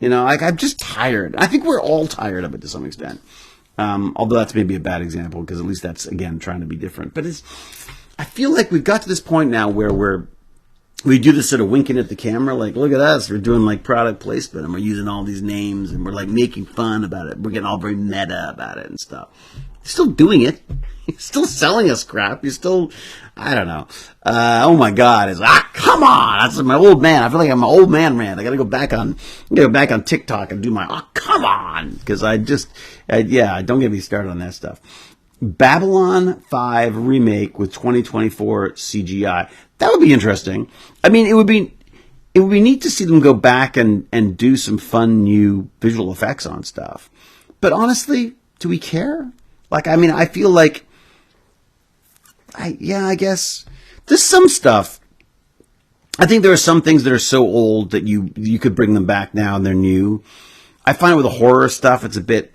S1: I'm just tired. I think we're all tired of it to some extent. Although that's maybe a bad example because at least that's again trying to be different. But I feel like we've got to this point now where we do this sort of winking at the camera, like, look at us, we're doing like product placement and we're using all these names and we're like making fun about it. We're getting all very meta about it and stuff. You're still doing it. You're still selling us crap. You're still, I don't know. Oh my God. Come on. That's my old man. I feel like I'm an old man rant. I gotta go back on TikTok and do my, come on. Cause don't get me started on that stuff. Babylon 5 remake with 2024 CGI. That would be interesting. I mean, it would be neat to see them go back and do some fun new visual effects on stuff. But honestly, do we care? Like, I mean, I feel like, I guess there's some stuff. I think there are some things that are so old that you could bring them back now and they're new. I find with the horror stuff, it's a bit,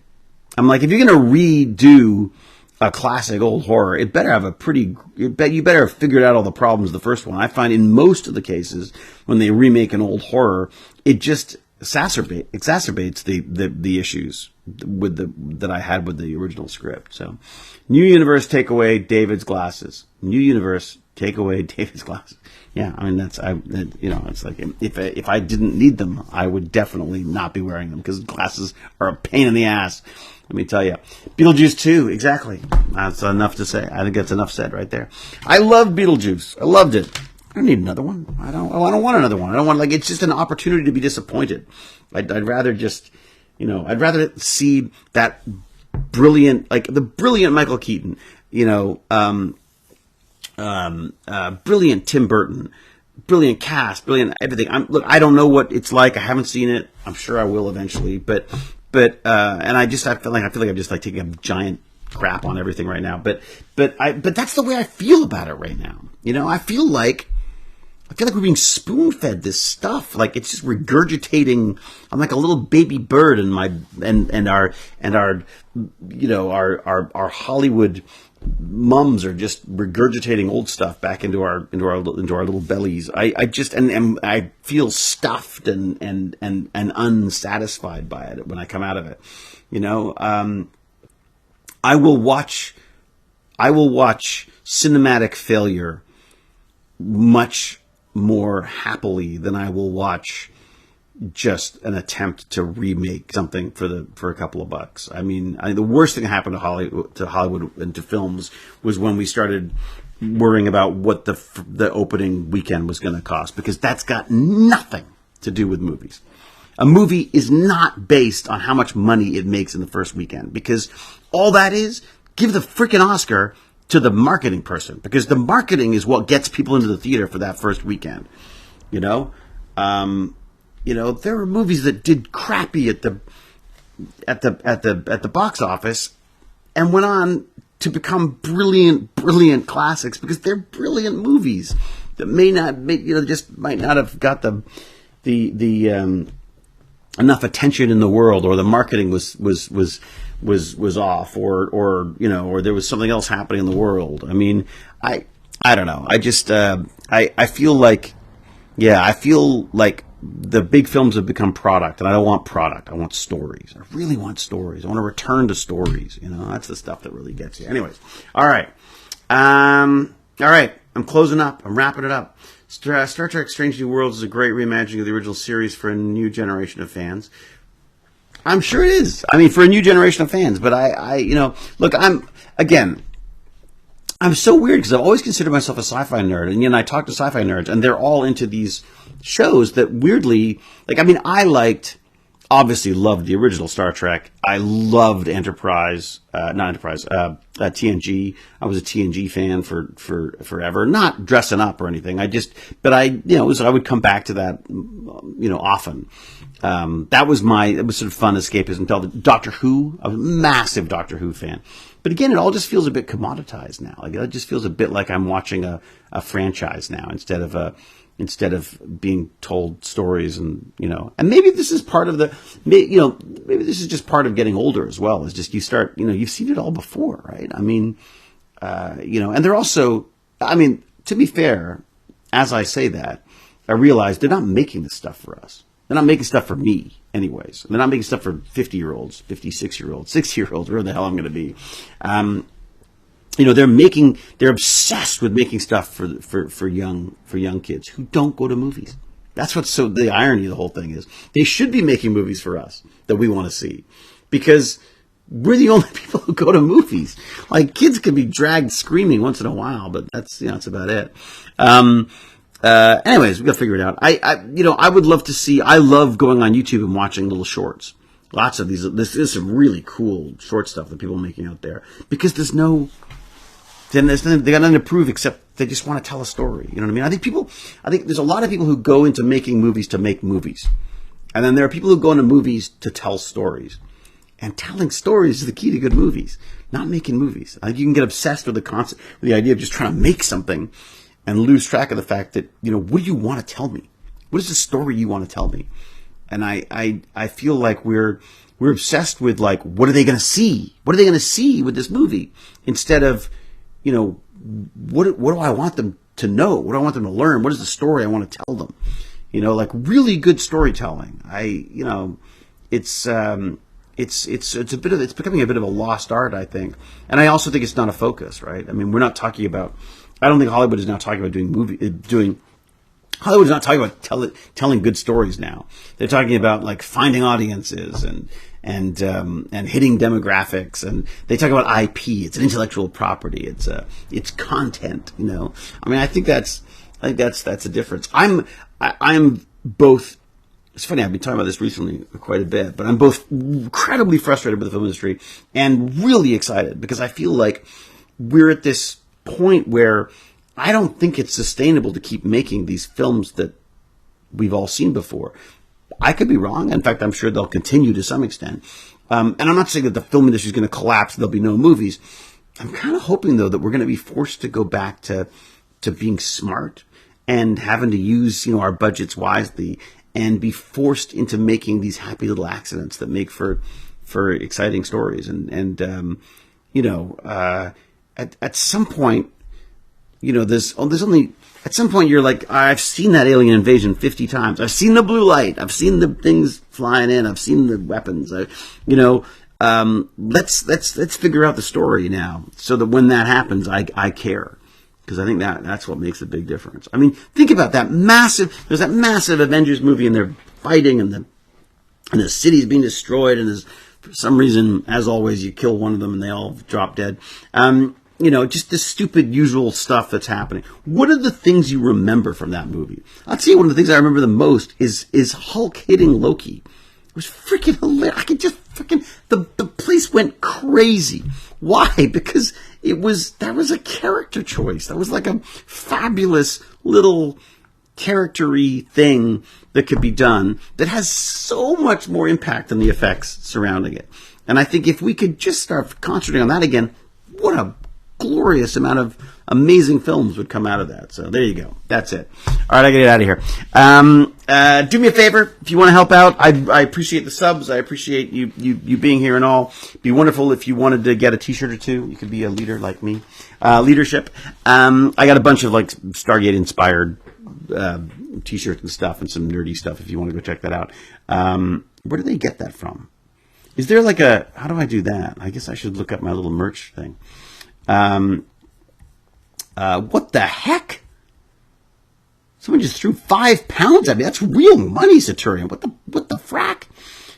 S1: I'm like, if you're going to redo a classic old horror, it better have you better have figured out all the problems of the first one. I find in most of the cases when they remake an old horror, it just exacerbates the issues that I had with the original script. So, new universe, take away David's glasses. New universe, take away David's glasses. Yeah, I mean it's like if I didn't need them, I would definitely not be wearing them because glasses are a pain in the ass. Let me tell you. Beetlejuice 2, exactly. That's enough to say. I think that's enough said right there. I love Beetlejuice. I loved it. I don't need another one. I don't want another one. I don't want, it's just an opportunity to be disappointed. I'd rather just, I'd rather see that brilliant, the brilliant Michael Keaton, brilliant Tim Burton, brilliant cast, brilliant everything. I don't know what it's like. I haven't seen it. I'm sure I will eventually, but I feel like I'm just like taking a giant crap on everything right now. But that's the way I feel about it right now. I feel like I feel like we're being spoon-fed this stuff. Like it's just regurgitating. I'm like a little baby bird in my and our you know our Hollywood mums are just regurgitating old stuff back into our little bellies. I just and I feel stuffed and unsatisfied by it when I come out of it. You know, I will watch cinematic failure much more happily than I will watch just an attempt to remake something for a couple of bucks. I mean, the worst thing that happened to Hollywood and to films was when we started worrying about what the opening weekend was going to cost, because that's got nothing to do with movies. A movie is not based on how much money it makes in the first weekend, because all that is, give the freaking Oscar to the marketing person, because the marketing is what gets people into the theater for that first weekend. You know, there were movies that did crappy at the box office and went on to become brilliant classics because they're brilliant movies that just might not have got the enough attention in the world, or the marketing was off, or there was something else happening in the world. I mean, I don't know. I just I feel like the big films have become product, and I don't want product. I want stories. I really want stories. I want to return to stories. You know, that's the stuff that really gets you. Anyways, all right. I'm closing up. I'm wrapping it up. Star Trek Strange New Worlds is a great reimagining of the original series for a new generation of fans. I'm sure it is. I mean, for a new generation of fans. But look, I'm so weird because I've always considered myself a sci-fi nerd. And, I talk to sci-fi nerds, and they're all into these shows that weirdly, obviously loved the original Star Trek. I loved TNG. I was a TNG fan for forever. Not dressing up or anything. I would come back to that, often. It was sort of fun escapism. Doctor Who, I was a massive Doctor Who fan. But again, it all just feels a bit commoditized now. Like it just feels a bit like I'm watching a franchise now instead of being told stories, and maybe this is part of maybe this is just part of getting older as well. It's just you start, you've seen it all before, right? I mean, and they're also, to be fair, as I say that, I realize they're not making this stuff for us. They're not making stuff for me, anyways. They're not making stuff for 50-year-olds, 56-year-olds, 60-year-olds, where the hell I'm going to be. They're obsessed with making stuff for young kids who don't go to movies. That's what's the irony of the whole thing is. They should be making movies for us that we want to see, because we're the only people who go to movies. Like, kids can be dragged screaming once in a while, but that's about it. Anyways, we got to figure it out. I would love to see. I love going on YouTube and watching little shorts. Lots of these. This is some really cool short stuff that people are making out there, because there's nothing, they got nothing to prove except they just want to tell a story. You know what I mean? I think there's a lot of people who go into making movies to make movies, and then there are people who go into movies to tell stories. And telling stories is the key to good movies, not making movies. I think you can get obsessed with the concept, with the idea of just trying to make something, and lose track of the fact that, what do you want to tell me? What is the story you want to tell me? And I feel like we're obsessed with, like, what are they going to see? What are they going to see with this movie? Instead of, what do I want them to know? What do I want them to learn? What is the story I want to tell them? Like really good storytelling. It's becoming a bit of a lost art, I think. And I also think it's not a focus, right? I mean, we're not talking about, I don't think Hollywood is now talking about Hollywood is not talking about telling good stories now. They're talking about, like, finding audiences and hitting demographics, and they talk about IP. It's an intellectual property. It's content. I think that's a difference. I'm both. It's funny. I've been talking about this recently quite a bit, but I'm both incredibly frustrated with the film industry and really excited, because I feel like we're at this point where I don't think it's sustainable to keep making these films that we've all seen before. I could be wrong. In fact, I'm sure they'll continue to some extent. And I'm not saying that the film industry is going to collapse. There'll be no movies. I'm kind of hoping, though, that we're going to be forced to go back to being smart and having to use, our budgets wisely and be forced into making these happy little accidents that make for exciting stories. At some point, there's only, at some point you're like, I've seen that alien invasion 50 times. I've seen the blue light. I've seen the things flying in. I've seen the weapons. Let's figure out the story now so that when that happens, I care. Because I think that's what makes a big difference. I mean, think about that there's that massive Avengers movie and they're fighting and the city's being destroyed and for some reason, as always, you kill one of them and they all drop dead. Just the stupid usual stuff that's happening. What are the things you remember from that movie? I'll tell you one of the things I remember the most is Hulk hitting Loki. It was freaking hilarious. I could just the place went crazy. Why? Because that was a character choice. That was like a fabulous little character-y thing that could be done that has so much more impact than the effects surrounding it. And I think if we could just start concentrating on that again, what a glorious amount of amazing films would come out of that. So there you go. That's it. All right, I gotta get out of here. Do me a favor if you want to help out. I appreciate the subs. I appreciate you being here and all. It'd be wonderful if you wanted to get a T-shirt or two. You could be a leader like me. Leadership. I got a bunch of like Stargate inspired T-shirts and stuff and some nerdy stuff. If you want to go check that out. Where do they get that from? Is there like how do I do that? I guess I should look up my little merch thing. What the heck? Someone just threw £5 at me. That's real money, Saturian. What the frack?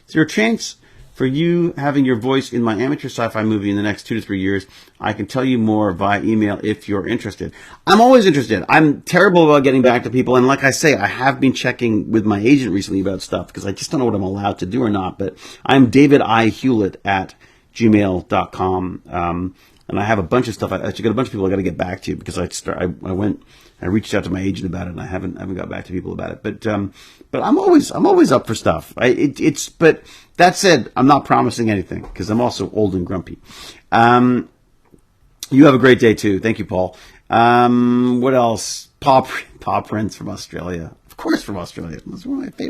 S1: Is there a chance for you having your voice in my amateur sci-fi movie in the next 2 to 3 years? I can tell you more via email if you're interested. I'm always interested. I'm terrible about getting back to people. And like I say, I have been checking with my agent recently about stuff because I just don't know what I'm allowed to do or not. But I'm David I. Hewlett at gmail.com. And I have a bunch of stuff. I actually got a bunch of people I got to get back to because I reached out to my agent about it and I haven't got back to people about it. But I'm always up for stuff. But that said, I'm not promising anything because I'm also old and grumpy. You have a great day too. Thank you, Paul. What else? Paw Prints from Australia. Of course, from Australia. That's one of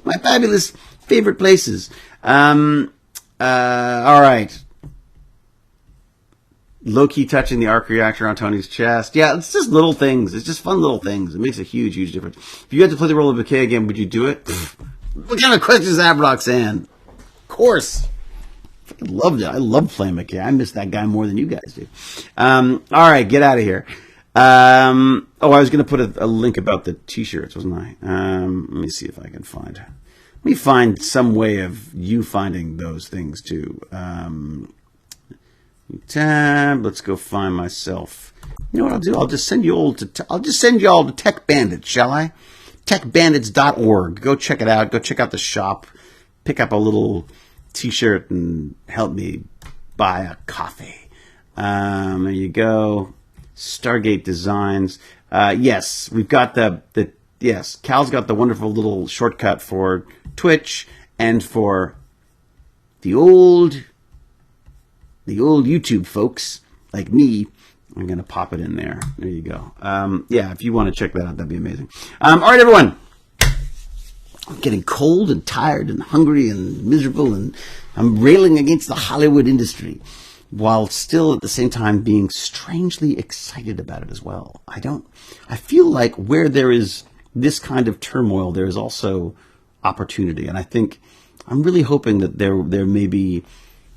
S1: my fabulous favorite places. All right. Loki touching the arc reactor on Tony's chest. Yeah, it's just little things. It's just fun little things. It makes a huge, huge difference. If you had to play the role of McKay again, would you do it? What kind of question is that, Roxanne? Of course. I loved it. I love playing McKay. I miss that guy more than you guys do. All right, get out of here. I was going to put a link about the T-shirts, wasn't I? Let me see if I can find. Let me find some way of you finding those things too. Tab. Let's go find myself. You know what I'll do? I'll just send you all to Tech Bandits, shall I? TechBandits.org. Go check it out. Go check out the shop. Pick up a little T-shirt and help me buy a coffee. There you go. Stargate Designs. Yes, we've got yes. Cal's got the wonderful little shortcut for Twitch and for the old YouTube folks like me. I'm going to pop it in there. There you go. If you want to check that out, that'd be amazing. All right, everyone. I'm getting cold and tired and hungry and miserable, and I'm railing against the Hollywood industry while still at the same time being strangely excited about it as well. I feel like where there is this kind of turmoil, there is also opportunity. And I think I'm really hoping that there may be.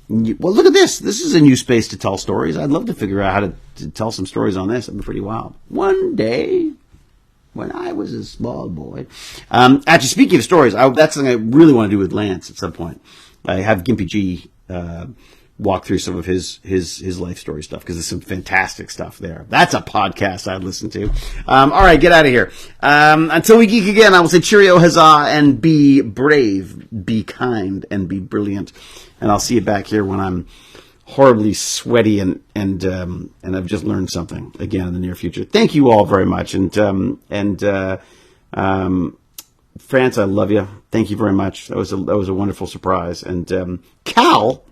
S1: Well, look at this. This is a new space to tell stories. I'd love to figure out how to tell some stories on this. It'd be pretty wild. One day, when I was a small boy. Actually, speaking of stories, that's something I really want to do with Lance at some point. I have Gimpy G walk through some of his life story stuff because there's some fantastic stuff there. That's a podcast I'd listen to. All right, get out of here. Until we geek again, I will say cheerio, huzzah, and be brave, be kind, and be brilliant. And I'll see you back here when I'm horribly sweaty and I've just learned something again in the near future. Thank you all very much. And France, I love you. Thank you very much. That was a wonderful surprise. And Cal,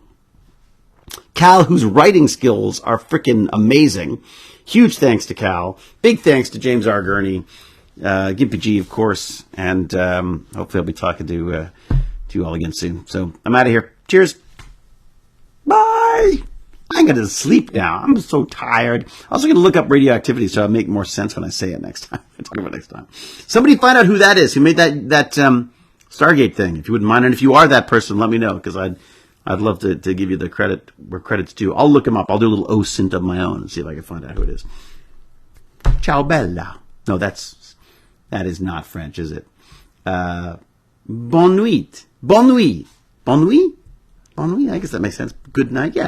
S1: Cal, whose writing skills are freaking amazing. Huge thanks to Cal. Big thanks to James R. Gurney, Gimpy G, of course, and hopefully I'll be talking to you all again soon. So I'm out of here. Cheers. Bye. I'm going to sleep now. I'm so tired. I'm also going to look up radioactivity so it'll make more sense when I say it next time. I'll talk about it next time. Somebody find out who that is, who made that Stargate thing. If you wouldn't mind, and if you are that person, let me know, because I'd love to give you the credit where credit's due. I'll look him up. I'll do a little OSINT of my own and see if I can find out who it is. Ciao bella. No, that is not French, is it? Bonne nuit. Bonne nuit. Bonne nuit? Bonne nuit? I guess that makes sense. Good night. Yeah.